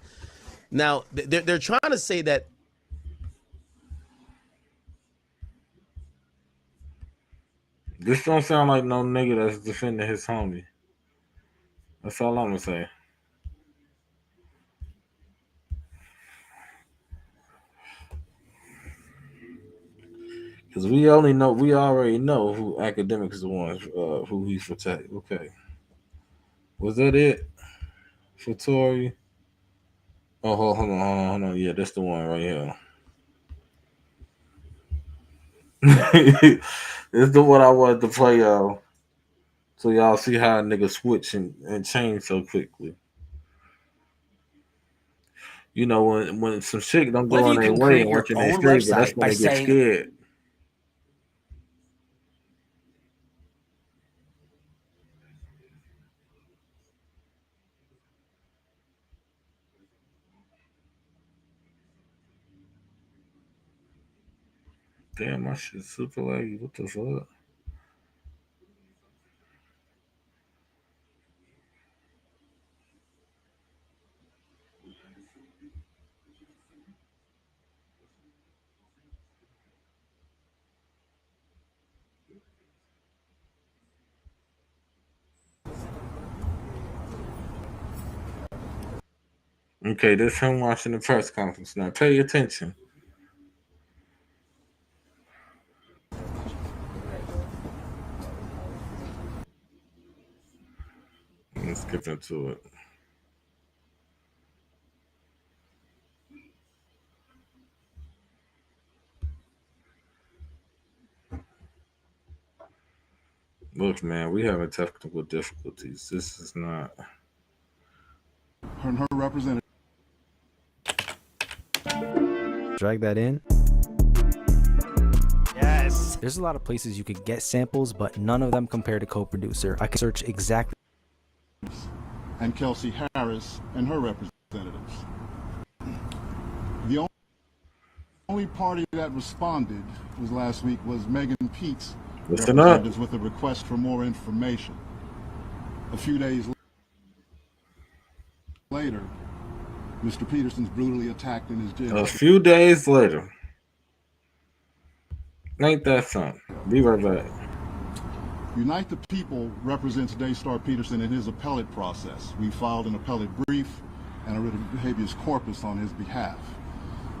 Now they're trying to say that this don't sound like no nigga that's defending his homie. That's all I'm gonna say. Because we already know who Academics is the one who he's protecting. Okay. Was that it for Tory? Oh, hold on. Yeah, that's the one right here. This is the one I wanted to play, y'all. So y'all see how a nigga switch and change so quickly. You know, when some shit don't go on their way and work in their favor, that's when they get scared. Damn, my shit's super laggy. What the fuck? Okay, this him watching the press conference. Now pay attention. Let's get into it. Look, man, we having technical difficulties. This is not. Her and her representative. Drag that in. Yes. There's a lot of places you could get samples, but none of them compare to co-producer. I can search exactly. And Kelsey Harris and her representatives. The only party that responded last week was Megan Pete's representatives with a request for more information. A few days later, Mr. Peterson's brutally attacked in his jail. A few days later. Ain't that something? Be right back. Unite the People represents Daystar Peterson in his appellate process. We filed an appellate brief and a writ of habeas corpus on his behalf.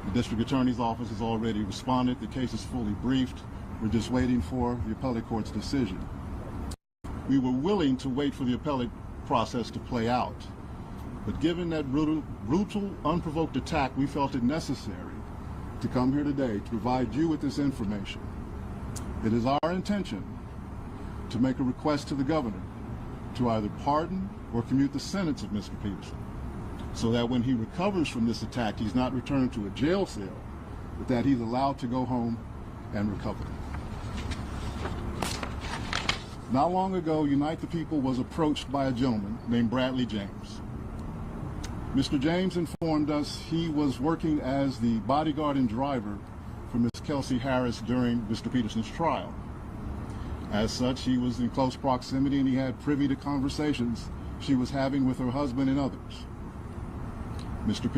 The district attorney's office has already responded. The case is fully briefed. We're just waiting for the appellate court's decision. We were willing to wait for the appellate process to play out, but given that brutal, unprovoked attack, we felt it necessary to come here today to provide you with this information. It is our intention to make a request to the governor to either pardon or commute the sentence of Mr. Peterson, so that when he recovers from this attack, he's not returned to a jail cell, but that he's allowed to go home and recover. Not long ago, Unite the People was approached by a gentleman named Bradley James. Mr. James informed us he was working as the bodyguard and driver for Ms. Kelsey Harris during Mr. Peterson's trial. As such, he was in close proximity and he had privy to conversations she was having with her husband and others. Mr.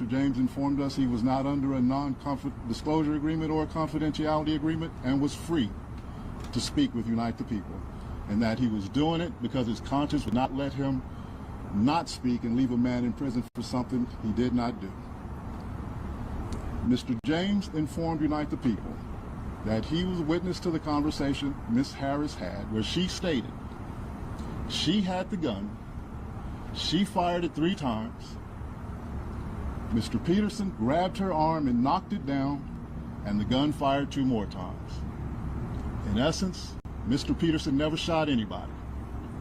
James informed us he was not under a non-disclosure agreement or a confidentiality agreement and was free to speak with Unite the People, and that he was doing it because his conscience would not let him not speak and leave a man in prison for something he did not do. Mr. James informed Unite the People that he was a witness to the conversation Ms. Harris had, where she stated she had the gun, she fired it 3 times, Mr. Peterson grabbed her arm and knocked it down, and the gun fired 2 more times. In essence, Mr. Peterson never shot anybody,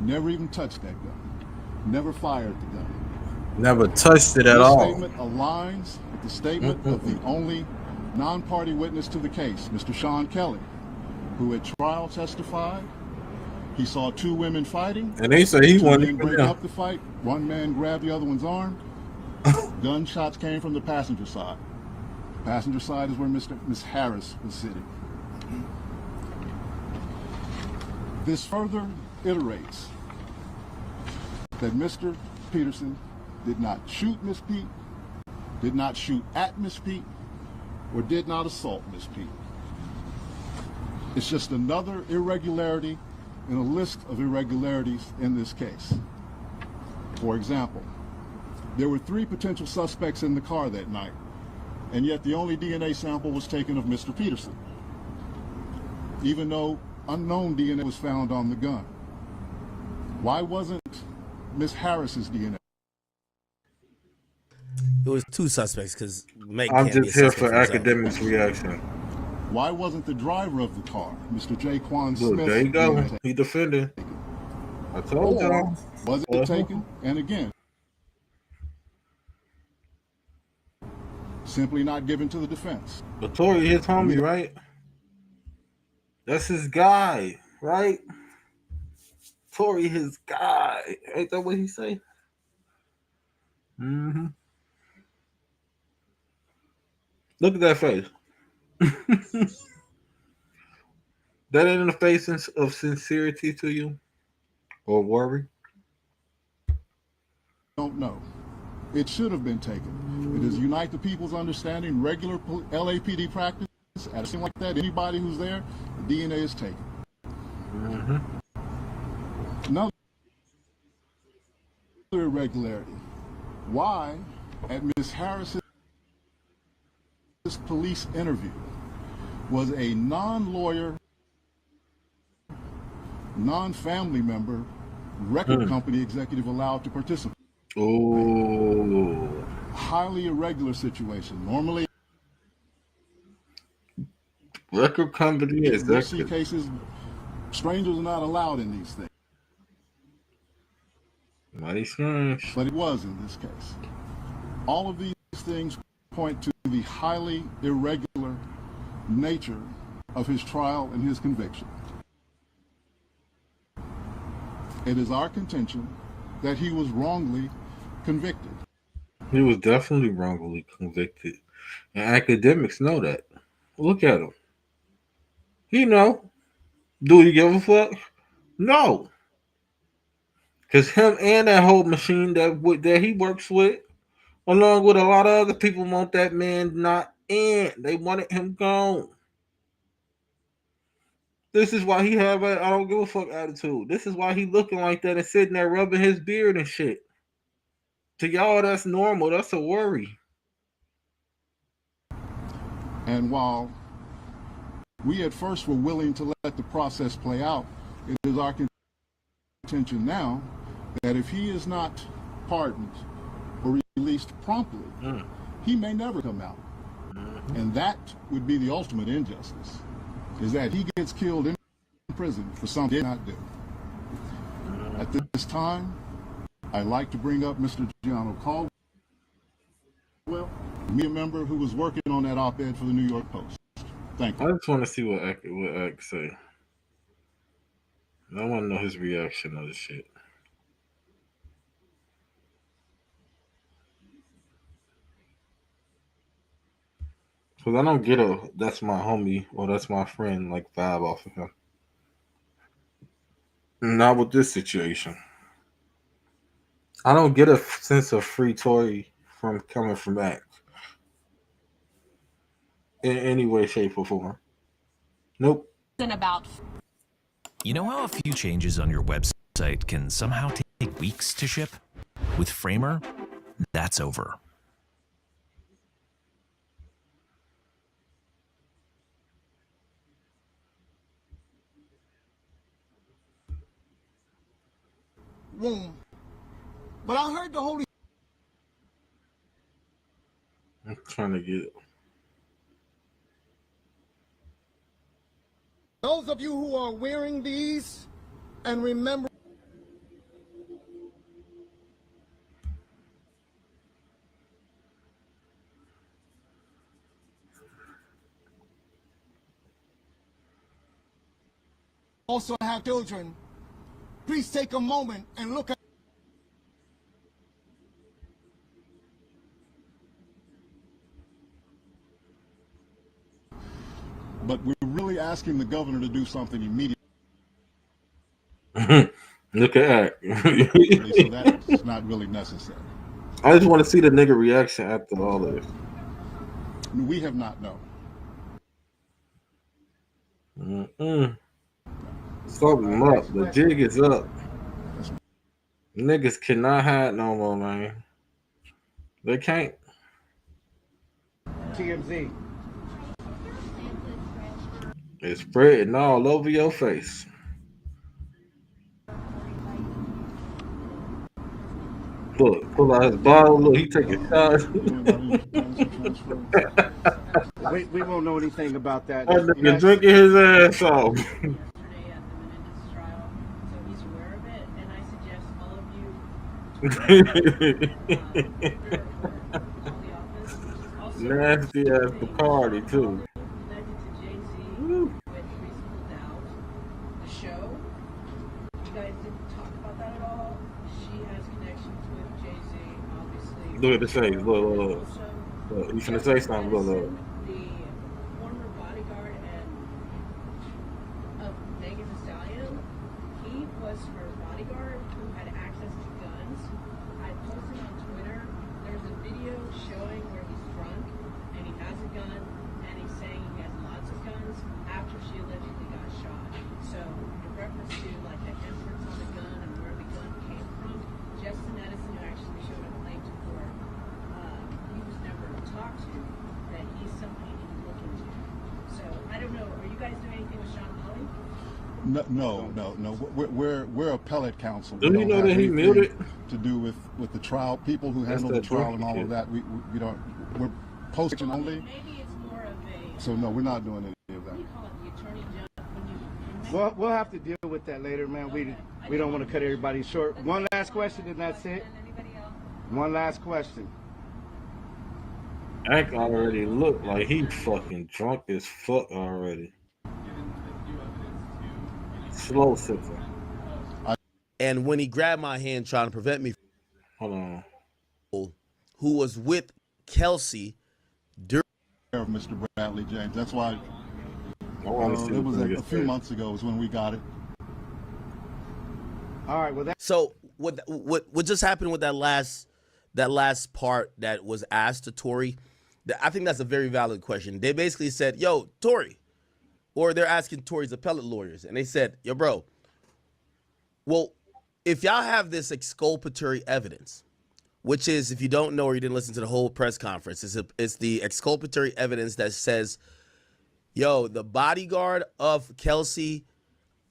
never even touched that gun, never fired the gun. Never touched it at all. This statement aligns with the statement of the only non-party witness to the case, Mr. Sean Kelly, who at trial testified He saw two women fighting. And they say he Two wasn't men even break there. up the fight. One man grabbed the other one's arm. Gunshots came from the passenger side. The passenger side is where Miss Harris was sitting. This further iterates that Mr. Peterson did not shoot Miss Pete, did not shoot at Miss Pete, or did not assault Miss Pete. It's just another irregularity in a list of irregularities in this case. For example, there were 3 potential suspects in the car that night, and yet the only DNA sample was taken of Mr. Peterson, even though unknown DNA was found on the gun. Why wasn't Miss Harris's DNA? It was 2 suspects because Meg I'm can't be a just here suspect for himself. academics reaction. Why wasn't the driver of the car, Mr. Jaquan Look, Smith, there you go. DNA He defended. I told or y'all. was it taken? And again, simply not given to the defense. But Tory, his homie, right? That's his guy, right? Tory, his guy. Ain't that what he say? Mm-hmm. Look at that face. That ain't in the face of sincerity to you or worry? Don't know. It should have been taken. It is Unite the People's understanding, regular LAPD practice. At a scene like that, anybody who's there, the DNA is taken. Mm-hmm. Another irregularity. Why, at Ms. Harris's police interview, was a non-lawyer, non-family member, record company executive allowed to participate? Oh. Highly irregular situation. Normally, record company we see executive. cases, strangers are not allowed in these things. Mighty strange. But it was in this case. All of these things point to the highly irregular nature of his trial and his conviction. It is our contention that he was wrongly convicted. He was definitely wrongly convicted. And academics know that. Look at him. He know. Do he give a fuck? No. Because him and that whole machine that he works with, along with a lot of other people, want that man not in. They wanted him gone. This is why he have a I don't give a fuck attitude. This is why he looking like that and sitting there rubbing his beard and shit. To y'all, that's normal. That's a worry. And while we at first were willing to let the process play out, it is our contention now that if he is not pardoned or released promptly, he may never come out. And that would be the ultimate injustice, is that he gets killed in prison for something he did not do. At this time, I'd like to bring up Mr. Gianno Caldwell, a media member who was working on that op-ed for the New York Post. Thank you. I just want to see what Ak say. I want to know his reaction to this shit. Because I don't get a that's my homie or that's my friend like vibe off of him. Not with this situation. I don't get a sense of free Tory from coming from Ak in any way, shape, or form. Nope. You know how a few changes on your website can somehow take weeks to ship? With Framer, that's over. Womb. But I heard the Holy. I'm trying to get it. Those of you who are wearing these and remember. Also have children please take a moment and look at. But we're really asking the governor to do something immediately. Look at that. So that's not really necessary. I just want to see the nigga reaction after all this. We have not known. Something up. The jig is up. Niggas cannot hide no more, man. They can't. TMZ. It's spreading all over your face. Look, pull out his bottle. Look, he taking shots. We won't know anything about that. That nigga drinking his ass off. Nasty ass Bacardi too. Look at the face. Look. You finna say something. Look. No. We're appellate counsel. Do you know that he muted? To do with the trial, people who handle the trial and all of that. We don't. We're posting only. So no, we're not doing any of that. Well, we'll have to deal with that later, man. We don't want to cut everybody short. One last question, and that's it. One last question. Hank already looked like he fucking drunk as fuck already. Slow sipper. And when he grabbed my hand trying to prevent me, hold on, who was with Kelsey during of Mr. Bradley James. That's why it was a few months ago is when we got it. All right. Well, so what just happened with that last part that was asked to Tory? I think that's a very valid question. They basically said, "Yo, Tory," or they're asking Tory's appellate lawyers, and they said, "Yo, bro, well, if y'all have this exculpatory evidence, which is, if you don't know or you didn't listen to the whole press conference, it's the exculpatory evidence that says, yo, the bodyguard of Kelsey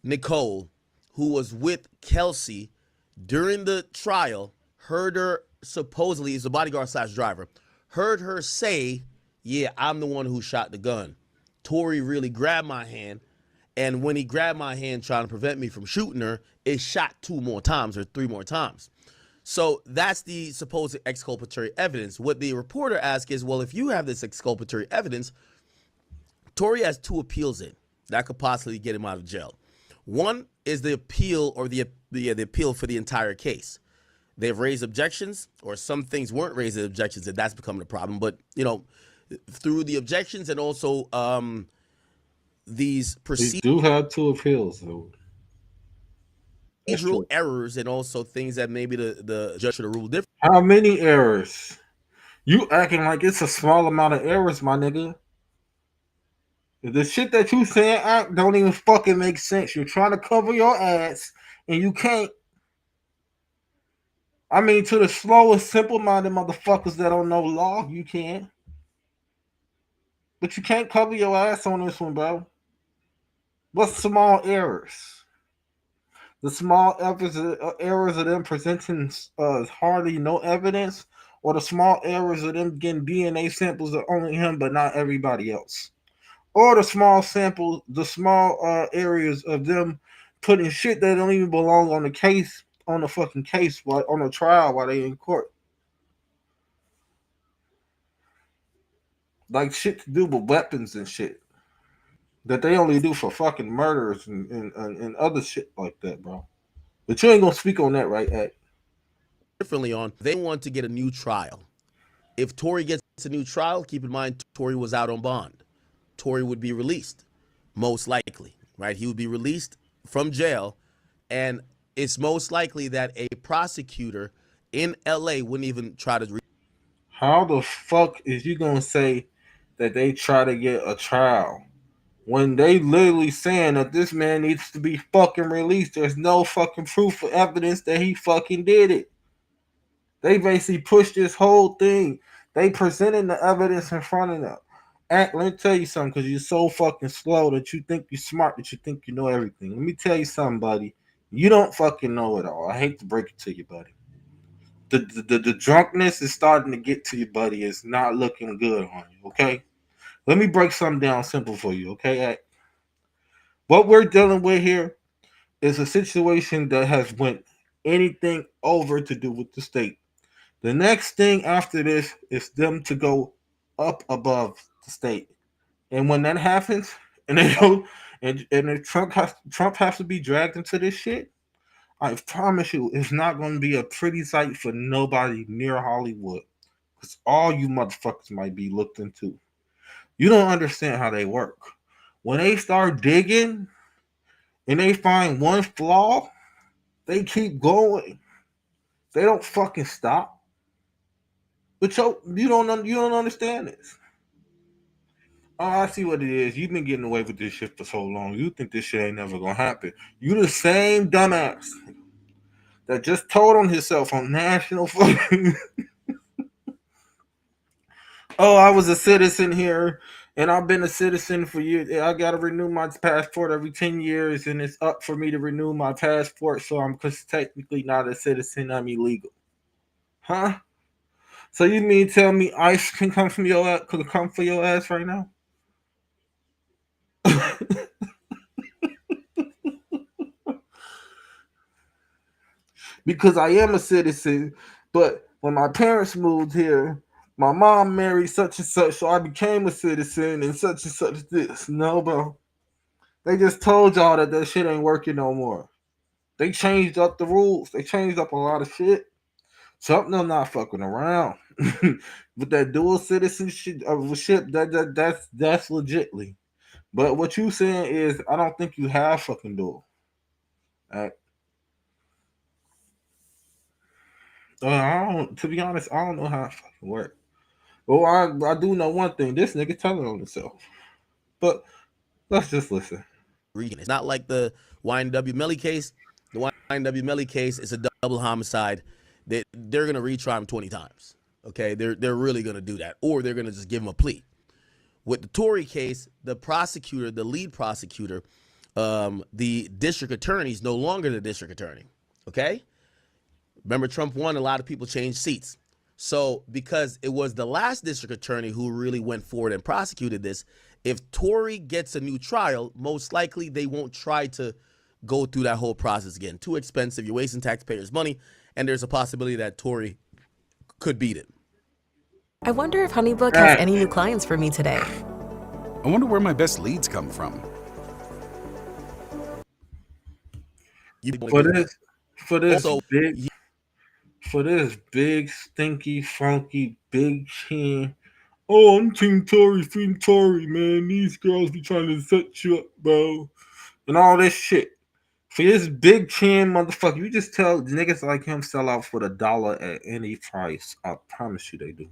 Nicole, who was with Kelsey during the trial, heard her, supposedly, is the bodyguard / driver, heard her say, yeah, I'm the one who shot the gun. Tory really grabbed my hand, and when he grabbed my hand trying to prevent me from shooting her, it shot 2 more times or 3 more times. So that's the supposed exculpatory evidence. What the reporter asked is, well, if you have this exculpatory evidence, Tory has 2 appeals in that could possibly get him out of jail. One is the appeal, or the appeal for the entire case. They've raised objections, or some things weren't raised as objections, and that's becoming a problem. But, you know, through the objections and also these procedural, do have 2 appeals, though. Procedural errors, and also things that maybe the judge should have ruled different. How many errors? You acting like it's a small amount of errors, my nigga. The shit that you saying don't even fucking make sense. You're trying to cover your ass, and you can't. I mean, to the slowest, simple-minded motherfuckers that don't know law, you can. But you can't cover your ass on this one, bro. What's small errors? The small errors of them presenting hardly no evidence, or the small errors of them getting DNA samples of only him but not everybody else, or the small areas of them putting shit that don't even belong on the case, on the fucking case, on the trial while they in court, like shit to do with weapons and shit that they only do for fucking murders and other shit like that, bro. But you ain't gonna speak on that, right, Ed? Differently on, they want to get a new trial. If Tory gets a new trial, keep in mind Tory was out on bond. Tory would be released, most likely, right? He would be released from jail, and it's most likely that a prosecutor in LA wouldn't even try to. How the fuck is you gonna say that they try to get a trial when they literally saying that this man needs to be fucking released? There's no fucking proof or evidence that he fucking did it. They basically pushed this whole thing. They presented the evidence in front of them. Let me tell you something, because you're so fucking slow that you think you're smart, that you think you know everything. Let me tell you something, buddy. You don't fucking know it all. I hate to break it to you, buddy. The drunkenness is starting to get to you, buddy. It's not looking good on you, okay? Let me break something down simple for you, okay? What we're dealing with here is a situation that has went anything over to do with the state. The next thing after this is them to go up above the state. And when that happens, and they go, and if Trump has to be dragged into this shit, I promise you, it's not going to be a pretty sight for nobody near Hollywood, because all you motherfuckers might be looked into. You don't understand how they work. When they start digging and they find one flaw, they keep going. They don't fucking stop. But you don't understand this. Oh, I see what it is. You've been getting away with this shit for so long. You think this shit ain't never gonna happen. You the same dumbass that just told on himself on national fucking. Oh, I was a citizen here, and I've been a citizen for years. I gotta renew my passport every 10 years, and it's up for me to renew my passport, so I'm technically not a citizen. I'm illegal. Huh? So you mean tell me ICE can come from could come for your ass right now? Because I am a citizen, but when my parents moved here, my mom married such and such, so I became a citizen and such this. No, bro. They just told y'all that shit ain't working no more. They changed up the rules. They changed up a lot of shit. Trump them not fucking around. With that dual citizenship that's legitly. But what you saying is I don't think you have fucking dual. All right. To be honest, I don't know how it fucking works. Well, I do know one thing. This nigga telling on himself. But let's just listen. It's not like the YNW Melly case. The YNW Melly case is a double homicide. They're going to retry him 20 times. Okay? They're really going to do that. Or they're going to just give him a plea. With the Tory case, the prosecutor, the lead prosecutor, the district attorney is no longer the district attorney. Okay? Remember, Trump won, a lot of people changed seats. So because it was the last district attorney who really went forward and prosecuted this, if Tory gets a new trial, most likely they won't try to go through that whole process again. Too expensive. You're wasting taxpayers' money. And there's a possibility that Tory could beat it. I wonder if HoneyBook has any new clients for me today. I wonder where my best leads come from. For this big, stinky, funky, big chin. Oh, I'm Team Tory, man. These girls be trying to set you up, bro. And all this shit. For this big chin motherfucker, you just tell niggas like him sell out for $1 at any price. I promise you they do.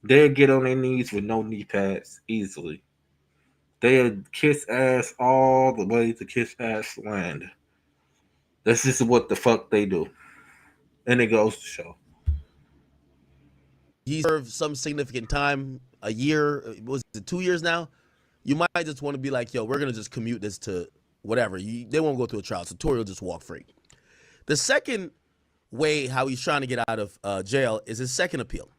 They'll get on their knees with no knee pads easily. They'll kiss ass all the way to kiss ass land. That's just what the fuck they do. And it goes to show. He served some significant time, a year, was it 2 years now? You might just want to be like, yo, we're going to just commute this to whatever. They won't go through a trial, so Tory will just walk free. The second way how he's trying to get out of jail is his second appeal.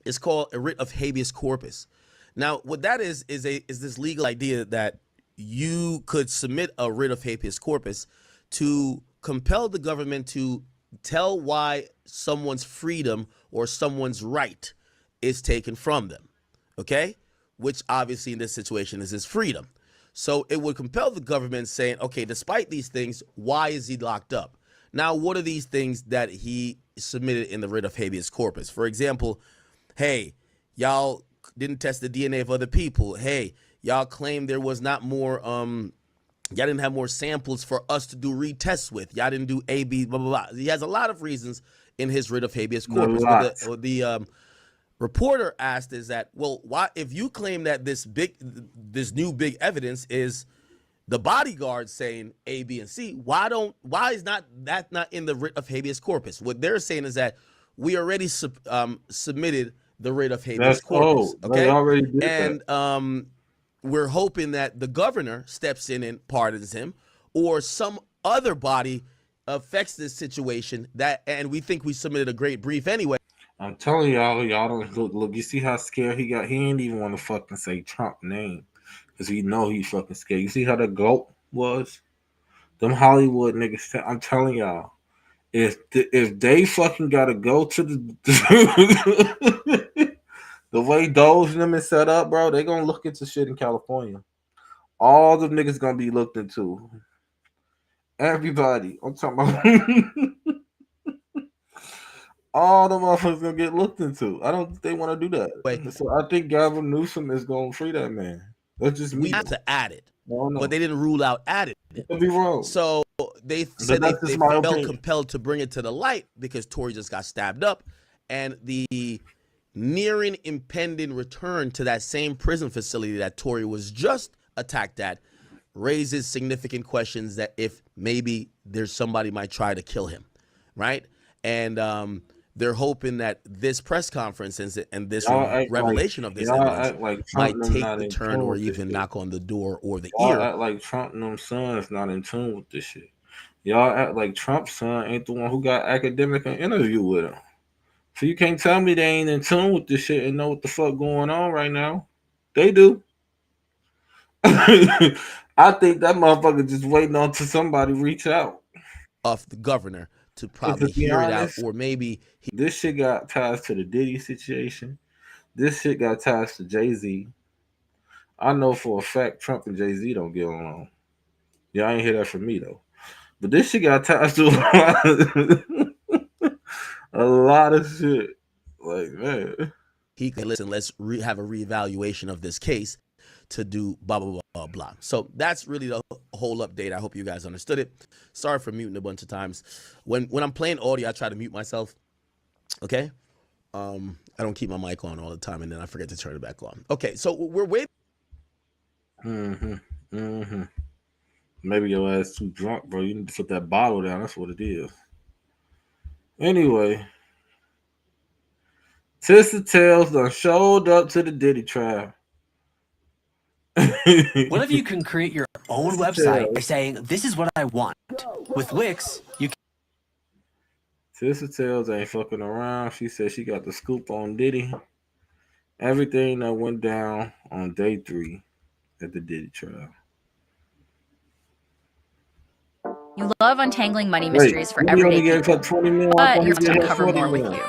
It's called a writ of habeas corpus. Now, what that is this legal idea that you could submit a writ of habeas corpus to compel the government to tell why someone's freedom or someone's right is taken from them, okay? Which obviously in this situation is his freedom. So it would compel the government saying, okay, despite these things, why is he locked up? Now, what are these things that he submitted in the writ of habeas corpus? For example, hey, y'all didn't test the DNA of other people. Hey, y'all claim there was not more, y'all didn't have more samples for us to do retests with. Y'all didn't do A, B, blah, blah, blah. He has a lot of reasons in his writ of habeas corpus. What the reporter asked is that, well, why, if you claim that this new big evidence is the bodyguard saying A, B, and C, why is that not in the writ of habeas corpus? What they're saying is that we already submitted the writ of habeas corpus. Okay, they already did and we're hoping that the governor steps in and pardons him, or some other body affects this situation. And we think we submitted a great brief anyway. I'm telling y'all don't look. You see how scared he got? He ain't even want to fucking say Trump name because he know he's fucking scared. You see how the GOAT was? Them Hollywood niggas. I'm telling y'all, if they fucking gotta go to the way those and them is set up, bro, they gonna look into shit in California. All the niggas gonna be looked into. Everybody. I'm talking about all the motherfuckers gonna get looked into. I don't think they want to do that. So I think Gavin Newsom is gonna free that man. That's just me. We have to add it, no. But they didn't rule out adding it. Could be wrong. So they said they felt compelled to bring it to the light because Tory just got stabbed up, and the nearing impending return to that same prison facility that Tory was just attacked at raises significant questions that if maybe there's somebody might try to kill him, right? And they're hoping that this press conference and this revelation of this evidence might take the turn or even knock on the door or the ear. Y'all act like Trump and them sons not in tune with this shit. Y'all act like Trump's son ain't the one who got academic and interview with him. So you can't tell me they ain't in tune with this shit and know what the fuck going on right now. They do. I think that motherfucker just waiting on to somebody reach out. Of the governor to probably hear it out, or maybe this shit got ties to the Diddy situation. This shit got ties to Jay-Z. I know for a fact Trump and Jay-Z don't get along. Y'all ain't hear that from me though. But this shit got ties to a lot of shit. Like, man. He can listen, let's have a reevaluation of this case to do blah, blah, blah, blah. So that's really the whole update. I hope you guys understood it. Sorry for muting a bunch of times. When I'm playing audio, I try to mute myself. Okay? I don't keep my mic on all the time, and then I forget to turn it back on. Okay, so we're waiting. Maybe your ass too drunk, bro. You need to put that bottle down. That's what it is. Anyway, Tissa Tales done showed up to the Diddy trial. What if you can create your own website by saying, this is what I want? With Wix, you can. Tissa Tales ain't fucking around. She said she got the scoop on Diddy. Everything that went down on day 3 at the Diddy trial. You love untangling money mysteries for everyday people, but you have to uncover more with you.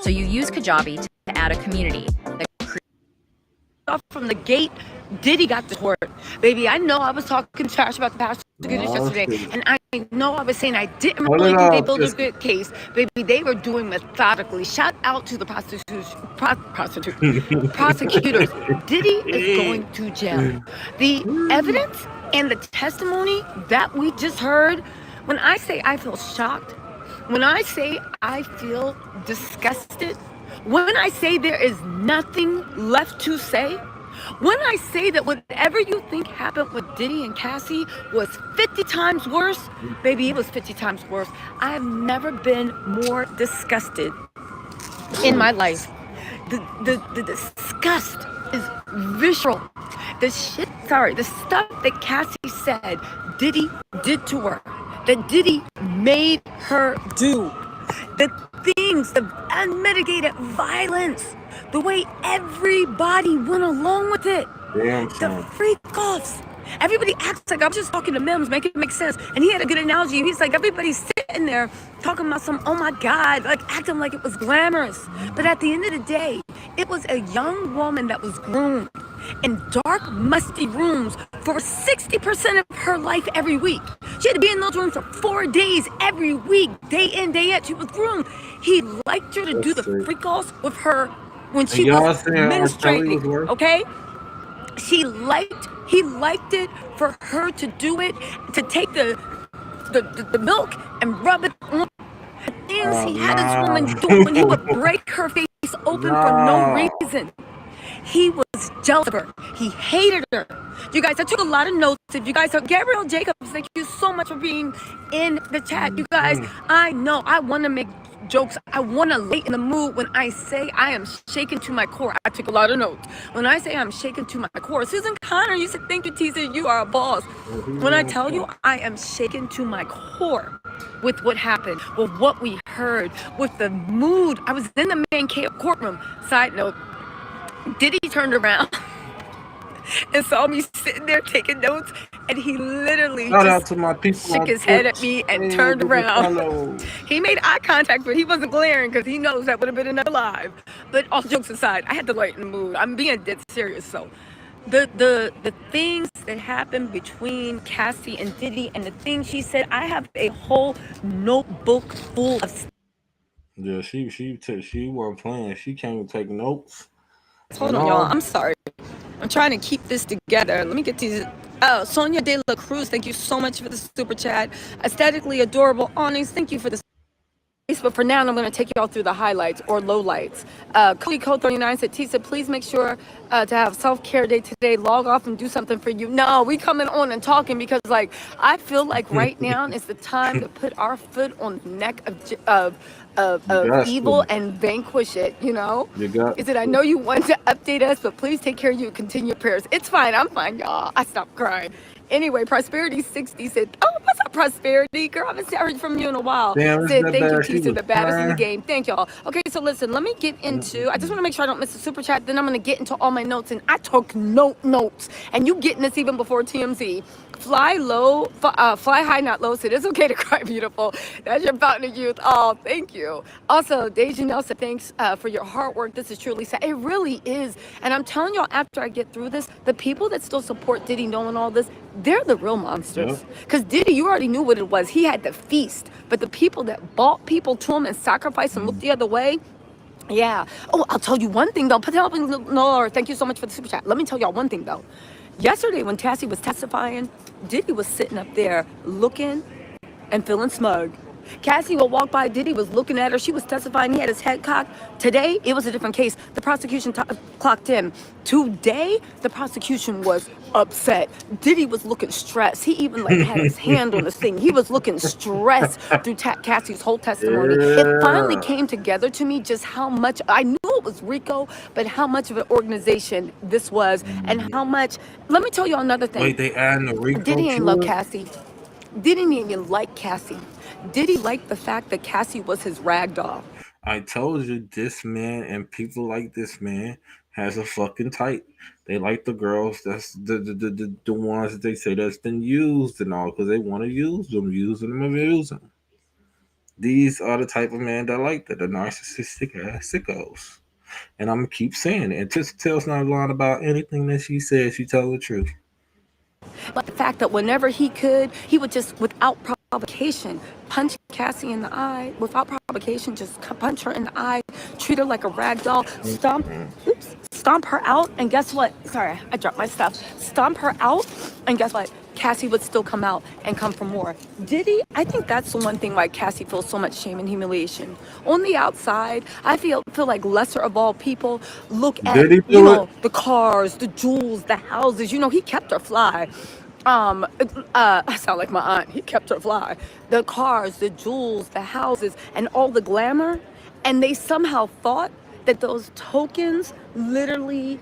So you use Kajabi to add a community that from the gate. Diddy got the court. Baby, I know I was talking trash about the prosecutors yesterday, and I know I was saying I didn't really think they built a good case. Baby, they were doing methodically. Shout out to the prosecutors. Diddy is going to jail. The evidence and the testimony that we just heard, when I say I feel shocked, when I say I feel disgusted, when I say there is nothing left to say, when I say that whatever you think happened with Diddy and Cassie was 50 times worse, baby, it was 50 times worse. I have never been more disgusted in my life. The disgust is visceral. The stuff that Cassie said Diddy did to her, that Diddy made her do. The things, the unmitigated violence, the way everybody went along with it. The freak-offs. Everybody acts like I'm just talking to Mims, make it make sense. And he had a good analogy. He's like, everybody's sitting there talking about some, oh my God, like acting like it was glamorous. But at the end of the day, it was a young woman that was groomed. in dark, musty rooms for 60% of her life every week. She had to be in those rooms for 4 days every week, day in, day out. She was groomed. He liked her to do the freak-offs with her when she was menstruating, okay? He liked it for her to do it, to take the milk and rub it on the things he had this woman do when he would break her face open for no reason. He was jealous of her. He hated her. You guys, I took a lot of notes. If you guys are Gabrielle Jacobs, thank you so much for being in the chat. You guys, I know I want to make jokes. I want to lighten the mood when I say I am shaken to my core. I took a lot of notes. When I say I'm shaken to my core, Susan Connor, you said, thank you, Teaser, you are a boss. When I tell you I am shaken to my core with what happened, with what we heard, with the mood. I was in the main courtroom. Side note, Diddy turned around and saw me sitting there taking notes, and he literally just shook his head at me and turned around. He made eye contact, but he wasn't glaring because he knows that would have been another live. But all jokes aside, I had to lighten the mood. I'm being dead serious. So the things that happened between Cassie and Diddy and the things she said, I have a whole notebook full of stuff. Yeah, she wasn't playing. She came to take notes. Hold on, y'all. I'm sorry. I'm trying to keep this together. Let me get these. Oh, Sonia De La Cruz, thank you so much for the super chat. Aesthetically adorable awnings, thank you for the. But for now, I'm going to take you all through the highlights or lowlights. Cody Code 39 said, Tisa, please make sure to have self-care day today. Log off and do something for you. No, we coming on and talking because, like, I feel like right now is the time to put our foot on the neck of evil and vanquish it, you know? Is it, I know you want to update us, but please take care of you and continue your prayers. It's fine. I'm fine, y'all. I stopped crying. Anyway, Prosperity 60 said, oh, what's up, Prosperity? Girl, I haven't heard from you in a while. Damn, said, thank you, Tisa, the baddest in the game. Thank y'all. Okay, so listen, let me get into, I just want to make sure I don't miss the super chat. Then I'm going to get into all my notes. And I took notes. And you getting this even before TMZ. Fly low, fly high, not low. Said, it's okay to cry, beautiful. That's your fountain of youth. Oh, thank you. Also, Deja Nelson, thanks for your hard work. This is truly sad. It really is. And I'm telling y'all, after I get through this, the people that still support Diddy knowing all this, they're the real monsters. Because Diddy, you already knew what it was. He had to feast. But the people that bought people to him and sacrificed and looked the other way, yeah. Oh, I'll tell you one thing, though. No, thank you so much for the super chat. Let me tell y'all one thing, though. Yesterday, when Cassie was testifying, Diddy was sitting up there looking and feeling smug. Cassie would walk by, Diddy was looking at her. She was testifying, he had his head cocked. Today, it was a different case. The prosecution clocked in. Today, the prosecution was upset. Diddy was looking stressed. He even had his hand on the thing. He was looking stressed through Cassie's whole testimony. It finally came together to me just how much, I knew it was Rico, but how much of an organization this was and how much, let me tell you another thing. Wait, they adding the Rico Diddy ain't love Cassie. Diddy didn't even like Cassie. Diddy liked the fact that Cassie was his rag doll. I told you, this man and people like this man has a fucking type. They like the girls that's the ones that they say that's been used and all because they want to use them, abuse them. These are the type of men that like that, the narcissistic ass sickos. And I'm gonna keep saying it. And Tell's not lying about anything that she said. She told the truth. But the fact that whenever he could, he would just, without provocation, punch Cassie in the eye. Without provocation, just punch her in the eye, treat her like a rag doll, stomp her out, and guess what? Sorry, I dropped my stuff. Stomp her out, and guess what? Cassie would still come out and come for more. Diddy, I think that's the one thing why Cassie feels so much shame and humiliation. On the outside, I feel like lesser of all people look at, the cars, the jewels, the houses. You know, he kept her fly. I sound like my aunt. He kept her fly. The cars, the jewels, the houses, and all the glamour. And they somehow thought that those tokens literally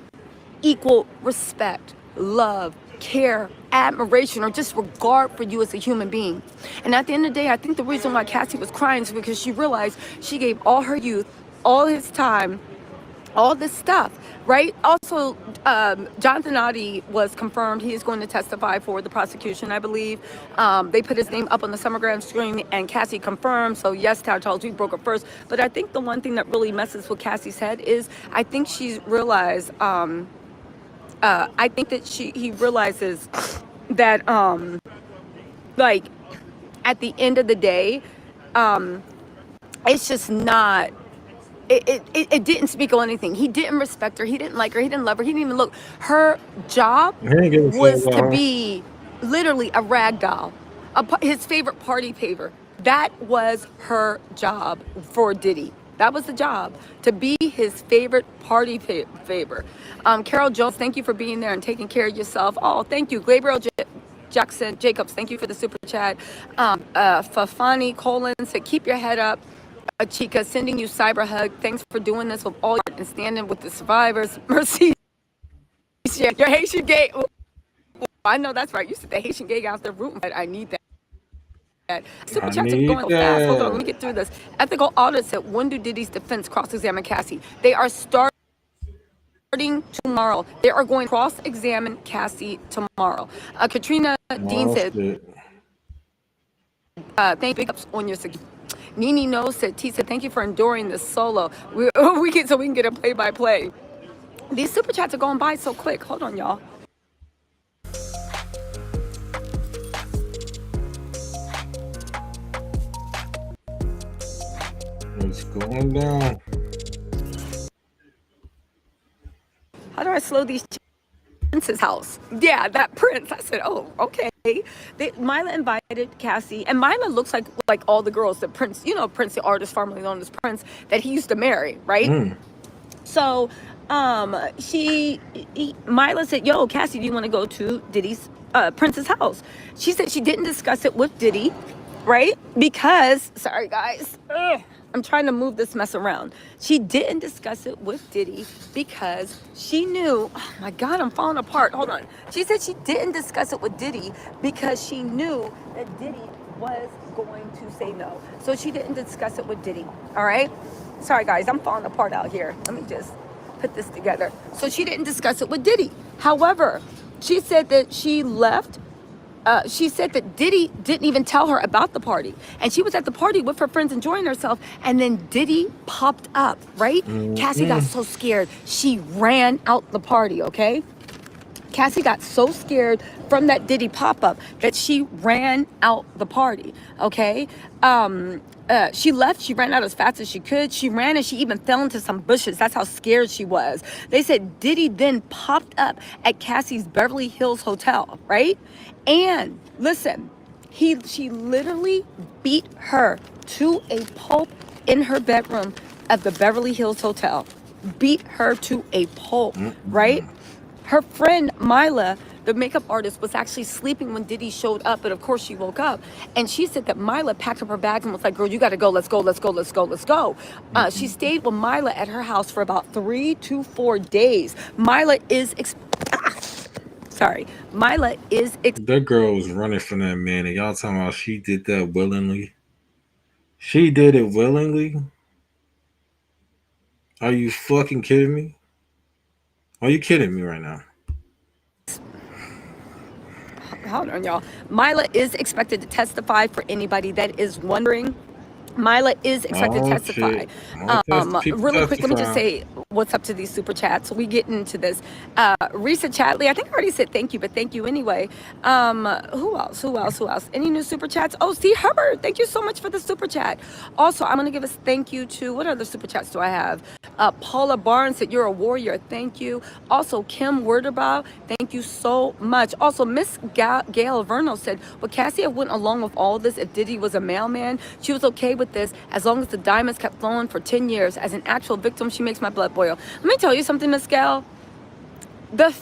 equal respect, love, care, admiration, or just regard for you as a human being. And at the end of the day, I think the reason why Cassie was crying is because she realized she gave all her youth, all his time, all this stuff, right? Also, Jonathan Oddie was confirmed. He is going to testify for the prosecution, I believe. They put his name up on the Summergram screen, and Cassie confirmed. So yes, Charles, we broke her first. But I think the one thing that really messes with Cassie's head is I think she's realized I think that he realizes that like at the end of the day, it's just not. It didn't speak on anything. He didn't respect her. He didn't like her. He didn't love her. He didn't even look. Her job was to be literally a rag doll, his favorite party favor. That was her job for Diddy. That was the job, to be his favorite party favor. Carol Jones, thank you for being there and taking care of yourself. Oh, thank you. Gabriel Jackson Jacobs, thank you for the super chat. Fafani Colin said, keep your head up. Chica, sending you cyber hug. Thanks for doing this with all your and standing with the survivors. Mercy. Your Haitian gay. Oh, I know that's right. You said the Haitian gay guys, they're rooting, but I need that. Super chats are going fast. Hold on, let me get through this. Ethical audit said, when do Diddy's defense cross-examine Cassie? They are starting tomorrow. They are going to cross-examine Cassie tomorrow. Katrina Dean said, thank you on your security. Nini No said, T said, thank you for enduring this solo. We can get a play-by-play. These super chats are going by so quick. Hold on, y'all. It's going down. How do I slow these Prince's house? Yeah, that Prince. I said, oh, okay. Mila invited Cassie, and Mila looks like all the girls that Prince, Prince, the artist formerly known as Prince, that he used to marry, right? So, Mila said, yo, Cassie, do you want to go to Diddy's, Prince's house? She said she didn't discuss it with Diddy, right? Because, sorry guys, I'm trying to move this mess around. She didn't discuss it with Diddy because she knew, oh my God, I'm falling apart. Hold on. She said she didn't discuss it with Diddy because she knew that Diddy was going to say no. So she didn't discuss it with Diddy, all right? Sorry guys, I'm falling apart out here. Let me just put this together. So she didn't discuss it with Diddy. However, she said that she left. She said that Diddy didn't even tell her about the party. And she was at the party with her friends enjoying herself. And then Diddy popped up, right? Cassie got so scared. She ran out the party, okay? Cassie got so scared from that Diddy pop-up that she ran out the party, okay? She left, she ran out as fast as she could. She ran and she even fell into some bushes. That's how scared she was. They said Diddy then popped up at Cassie's Beverly Hills hotel, right? And listen, she literally beat her to a pulp in her bedroom of the Beverly Hills hotel. Beat her to a pulp, right? Her friend Mila, the makeup artist, was actually sleeping when Diddy showed up, but of course she woke up. And she said that Mila packed up her bags and was like, girl, you gotta go, let's go, let's go, let's go, let's go. She stayed with Mila at her house for about 3 to 4 days. Mila is, That girl was running from that man, and y'all talking about she did that willingly? She did it willingly? Are you fucking kidding me? Are you kidding me right now? Hold on, y'all. Mila is expected to testify for anybody that is wondering. Mila is expected to testify. Really quick, let me just say what's up to these super chats. We get into this. Risa Chatley, I think I already said thank you, but thank you anyway. Who else? Any new super chats? Oh, C. Hubbard, thank you so much for the super chat. Also, I'm going to give a thank you to, what other super chats do I have? Paula Barnes said, you're a warrior, thank you. Also, Kim Werderbaugh, thank you so much. Also, Miss Gail Verno said, would Cassie have went along with all this if Diddy was a mailman? She was okay with this as long as the diamonds kept flowing for 10 years. As an actual victim, she makes my blood boil. Let me tell you something, Miss Gail. The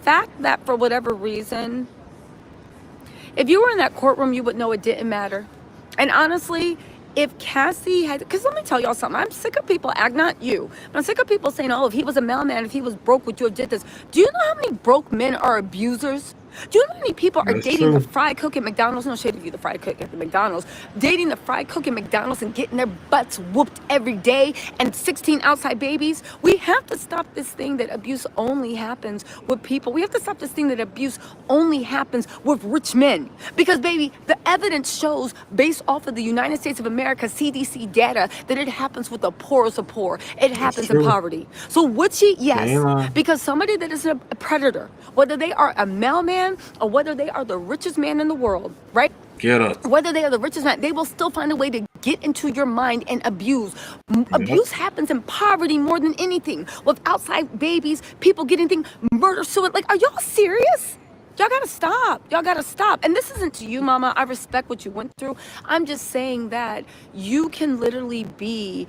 fact that for whatever reason, if you were in that courtroom, you would know it didn't matter. And honestly, if Cassie had, because let me tell y'all something, I'm sick of people, not you, but I'm sick of people saying, oh, if he was a mailman, if he was broke, would you have did this? Do you know how many broke men are abusers? Do you know how many people are That's dating the true. fried cook at McDonald's? No shade of you, the fried cook at the McDonald's. Dating the fried cook at McDonald's and getting their butts whooped every day and 16 outside babies. We have to stop this thing that abuse only happens with people. We have to stop this thing that abuse only happens with rich men. Because, baby, the evidence shows, based off of the United States of America CDC data, that it happens with the poorest of poor. It happens in poverty. So would she? Yes. Because somebody that is a predator, whether they are a mailman or whether they are the richest man in the world, right? Get up. Whether they are the richest man, they will still find a way to get into your mind and abuse. Abuse happens in poverty more than anything. With outside babies, people getting things, murder, suicide. Like, are y'all serious? Y'all gotta stop. Y'all gotta stop. And this isn't to you, mama. I respect what you went through. I'm just saying that you can literally be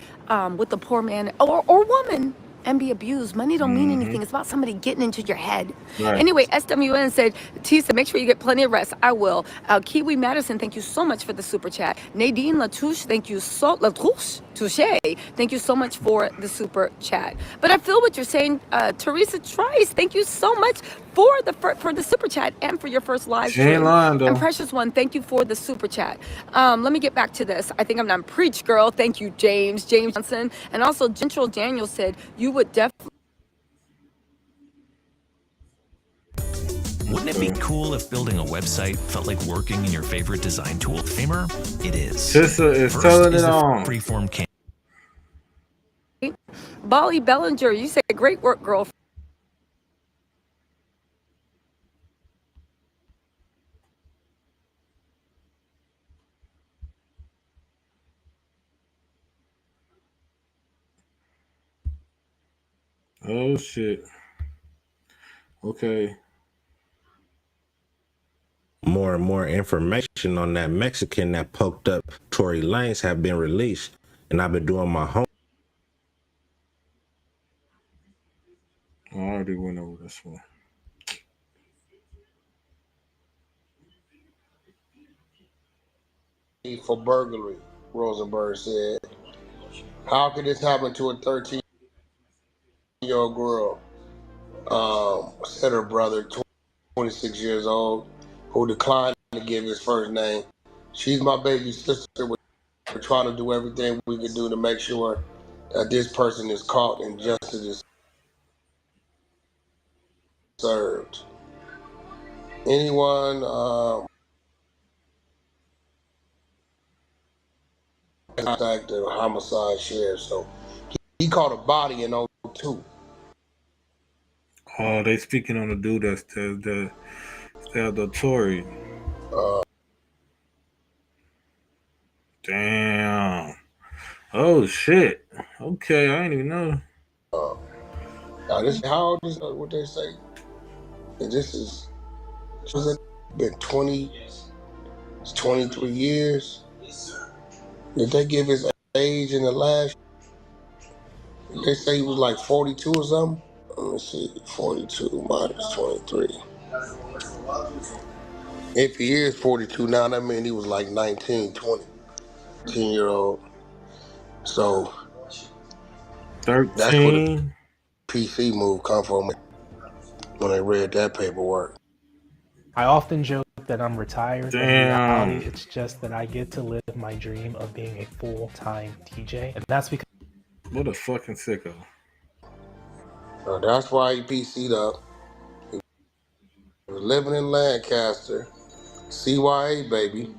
with the poor man or woman and be abused. Money don't mean anything. It's about somebody getting into your head. Right. Anyway, SWN said, Tisa, make sure you get plenty of rest. I will. Kiwi Madison, thank you so much for the super chat. Nadine Latouche, thank you so Latouche. Touche. Thank you so much for the super chat. But I feel what you're saying. Teresa Trice, thank you so much for the super chat and for your first live She ain't stream. lying, though. And Precious One, thank you for the super chat. Let me get back to this. I think I'm done. Preach, girl. Thank you, James Johnson. And also, Gentle Daniel said, you would definitely. Wouldn't it be cool if building a website felt like working in your favorite design tool? Famer, it is. Tissa is First telling is it the on. freeform Bolly Bellinger, you say great work, girl. Oh shit. Okay. More and more information on that Mexican that poked up Tory Lanez have been released, and I've been doing my homework. I already went over this one. For burglary, Rosenberg said. How could this happen to a 13-year-old girl? Said her brother, 26 years old, who declined to give his first name. She's my baby sister. We're trying to do everything we can do to make sure that this person is caught and justice is served. Anyone contact the homicide sheriff, so he caught a body in 02. Oh, they speaking on the dude that's the Tory. Damn. Oh shit. Okay, I didn't even know. Now this, how old is what they say? And this is been 23 years. Did they give his age in the last? They say he was like 42 or something. Let me see, 42 minus 23. If he is 42 now, that means he was like 19, 20, 10-year-old. So 13. That's where the PC move come from when I read that paperwork. I often joke that I'm retired. Damn. In reality, it's just that I get to live my dream of being a full-time DJ, and that's because. What a fucking sicko. That's why he PC'd up. He was living in Lancaster, CYA baby.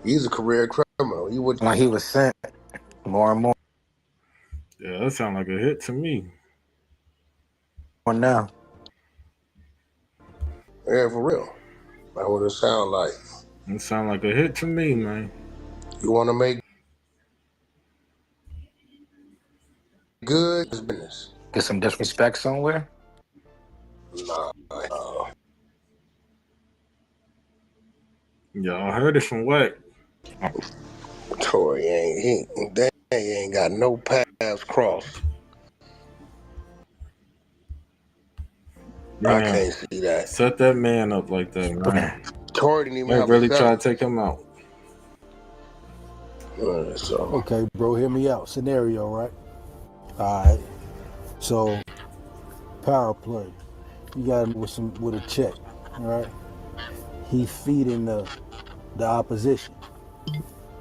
He's a career criminal. He would. Like he was sent more and more. Yeah, that sounds like a hit to me. Or now. Yeah, for real. That's what it sound like. It sound like a hit to me, man. You want to make good business. Get some disrespect somewhere? Nah. Y'all heard it from what? Tory ain't got no paths crossed. Man, I can't see that. Set that man up like that, man. Tory didn't even They have really a try to take him out. Okay, bro, hear me out. Scenario, right? All right. So, power play. You got him with a check. right? He feeding the opposition.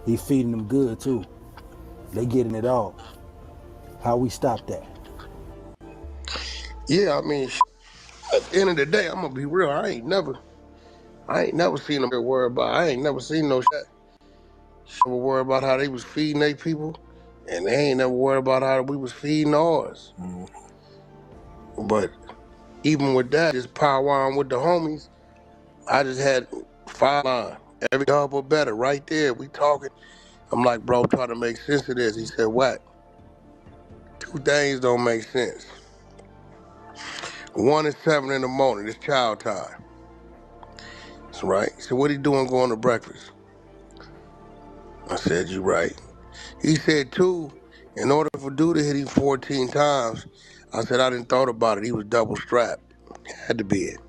He feeding them good too. They getting it all. How we stop that? Yeah, I mean, at the end of the day, I'm gonna be real. I ain't never seen them worry about. I ain't never seen no shit. Never worry about how they was feeding their people, and they ain't never worried about how we was feeding ours. But even with that, just powwowing with the homies, I just had 5 lines. Every double better right there. We talking. I'm like, bro, trying to make sense of this. He said, what? 2 things don't make sense. 1 is 7 in the morning. It's child time. That's right. He said, what he doing going to breakfast? I said, you right. He said, 2, in order for dude to hit him 14 times, I said, I didn't thought about it. He was double strapped. Had to be it.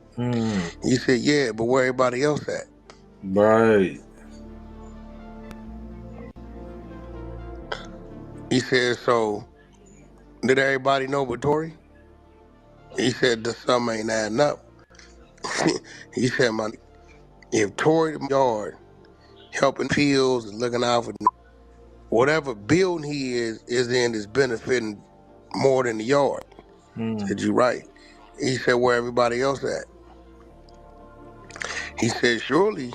He said, yeah, but where everybody else at? Right. He said, so did everybody know but Tory? He said, the sum ain't adding up. He said, if Tory the yard helping fields and looking out for whatever building he is in is benefiting more than the yard. Said, you right. He said, where everybody else at? He said, surely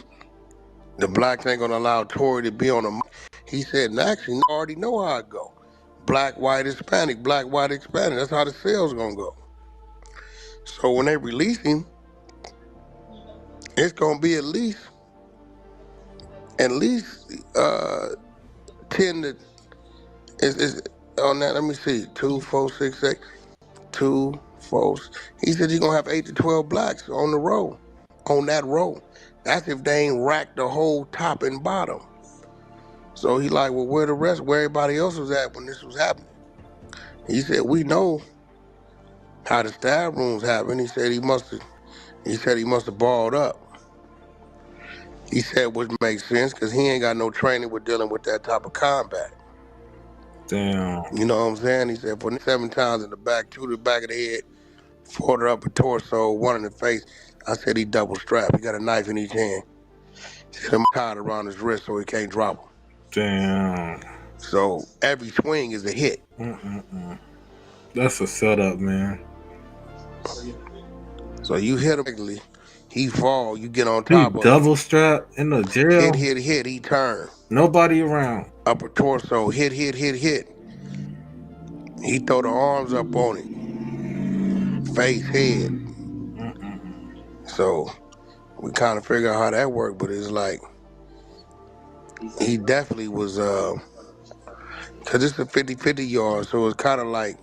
the blacks ain't gonna allow Tory to be on the. He said, and actually, I already know how it go. Black, white, Hispanic, black, white, Hispanic. That's how the sales gonna go. So when they release him, it's gonna be at least 10 to is on that. Let me see, 2, 4, 6, 8, 2, 4. He said he's gonna have 8 to 12 blacks on the row, on that row. That's if they ain't racked the whole top and bottom. So he like, well, where the rest, where everybody else was at when this was happening? He said, we know how the stab rooms happen. He said he must have balled up. He said, which makes sense, because he ain't got no training with dealing with that type of combat. Damn. You know what I'm saying? He said, for 7 times in the back, 2 to the back of the head, 4 to the upper torso, 1 in the face. I said he double strapped. He got a knife in each hand. He said, I'm tied around his wrist so he can't drop him. Damn. So every swing is a hit. That's a setup, man. So you hit him, he fall, you get on top of him. Double strap in the jail. Hit, he turn. Nobody around. Upper torso, hit. He throw the arms up on it. Face, head. So we kind of figure out how that worked, but it's like, he definitely was, because it's a 50-50 yard, so it's kind of like,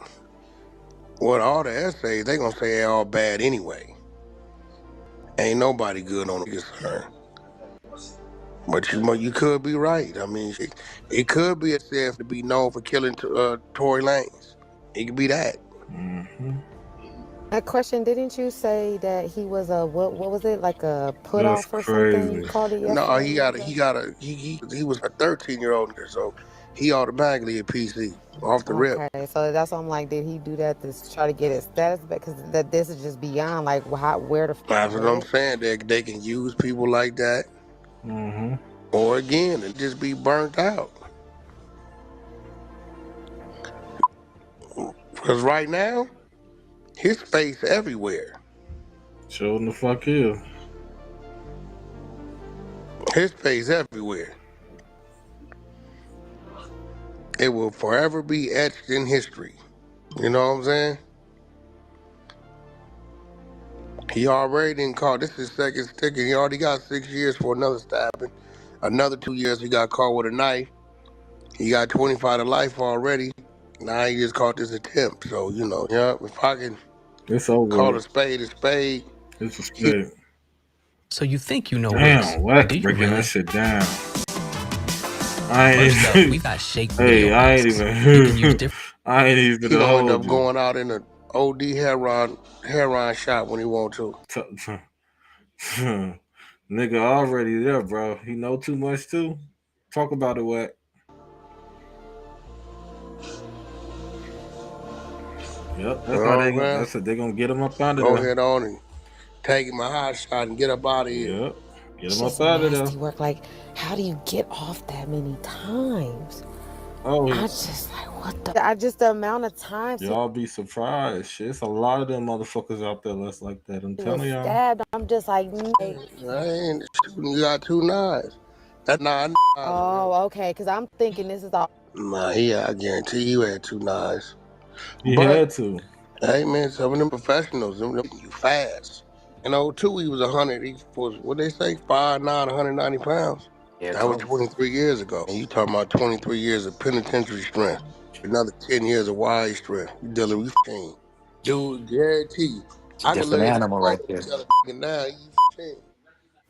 what all the essays, they gonna say they're all bad anyway. Ain't nobody good on the concern. But you could be right. I mean, it could be itself to be known for killing Tory Lanez. It could be that. A question, didn't you say that he was a, what was it, like a put off or something? You called it yesterday? No, he was a 13-year-old, so he automatically a PC off the rip. Okay, so that's why I'm like, did he do that to try to get his status back? Because that this is just beyond, like, where the That's what I'm saying. They can use people like that, or again, and just be burnt out. Because right now, his face everywhere. Showing the fuck is. His face everywhere. It will forever be etched in history. You know what I'm saying? He already didn't call. This is his second stick, and he already got 6 years for another stabbing. Another 2 years he got caught with a knife. He got 25 to life already. Now he just caught this attempt. So, yeah, if I can call a spade a spade. It's a spade. So you think you know Damn, what? Breaking that shit down. We've got shake video. I ain't even He gonna end up going out in an OD heroin shop when he want to. Nigga already there, bro. He know too much too. Talk about it, what? Yep, that's how they gonna get him up out of there. Go ahead on and take my hot shot and get up out of here. Yep. Get It's him just up out of nasty there. work. Like, how do you get off that many times? Oh, I just like, what the? I just the amount of times y'all be surprised. Shit, it's a lot of them motherfuckers out there that's like that. I'm he was telling y'all. stabbed. I'm just like, I ain't shooting. You got 2 knives. That 9 knives. oh, okay. Because I'm thinking this is all. Nah, I guarantee you had 2 knives. He But had to. hey, man, some of them professionals, them you fast. In 02, he was 100. He was, what they say, 5'9", 190 pounds. Yeah, That was tough. 23 23 years ago. And you talking about 23 years of penitentiary strength. Another 10 years of wide strength. You dealing with team. Dude, guarantee you. It's a I can different lay in the animal court right there. and tell a nigga now, you team.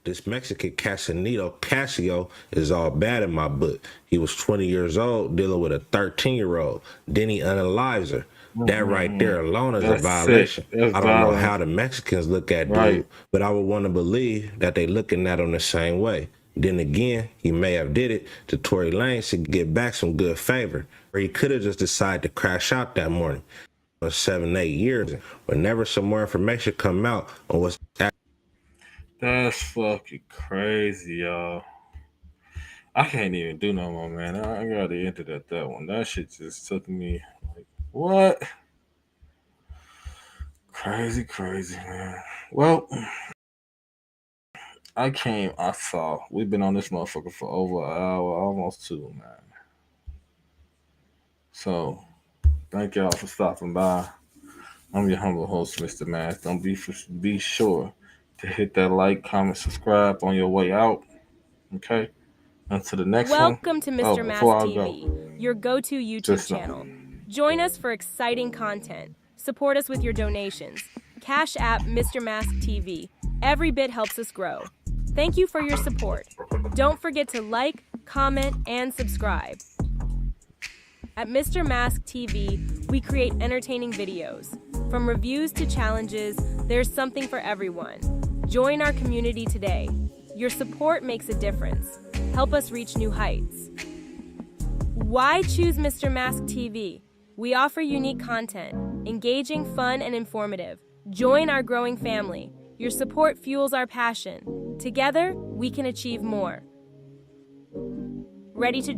This Mexican Casanito Casio is all bad in my book. He was 20 years old dealing with a 13-year-old. Then he unalives her. That right there alone is a violation. That's I don't know violence. how the Mexicans look at Right. dude, but I would want to believe that they looking at him the same way. Then again, he may have did it to Tory Lanez to get back some good favor, or he could have just decided to crash out that morning. For 7-8 years, whenever some more information come out on what's That's fucking crazy, y'all. I can't even do no more, man. I gotta enter that one. That shit just took me like, what? Crazy, man. Well, I saw. We've been on this motherfucker for over an hour, almost 2, man. So, thank y'all for stopping by. I'm your humble host, Mr. Mask. Don't be sure to hit that like, comment, subscribe on your way out. Okay? Until the next Welcome one. to Mr. Mask TV, your go-to YouTube channel. Join us for exciting content. Support us with your donations. Cash App Mr. Mask TV. Every bit helps us grow. Thank you for your support. Don't forget to like, comment, and subscribe. At Mr. Mask TV, we create entertaining videos. From reviews to challenges, there's something for everyone. Join our community today. Your support makes a difference. Help us reach new heights. Why choose Mr. Mask TV? We offer unique content, engaging, fun, and informative. Join our growing family. Your support fuels our passion. Together, we can achieve more. Ready to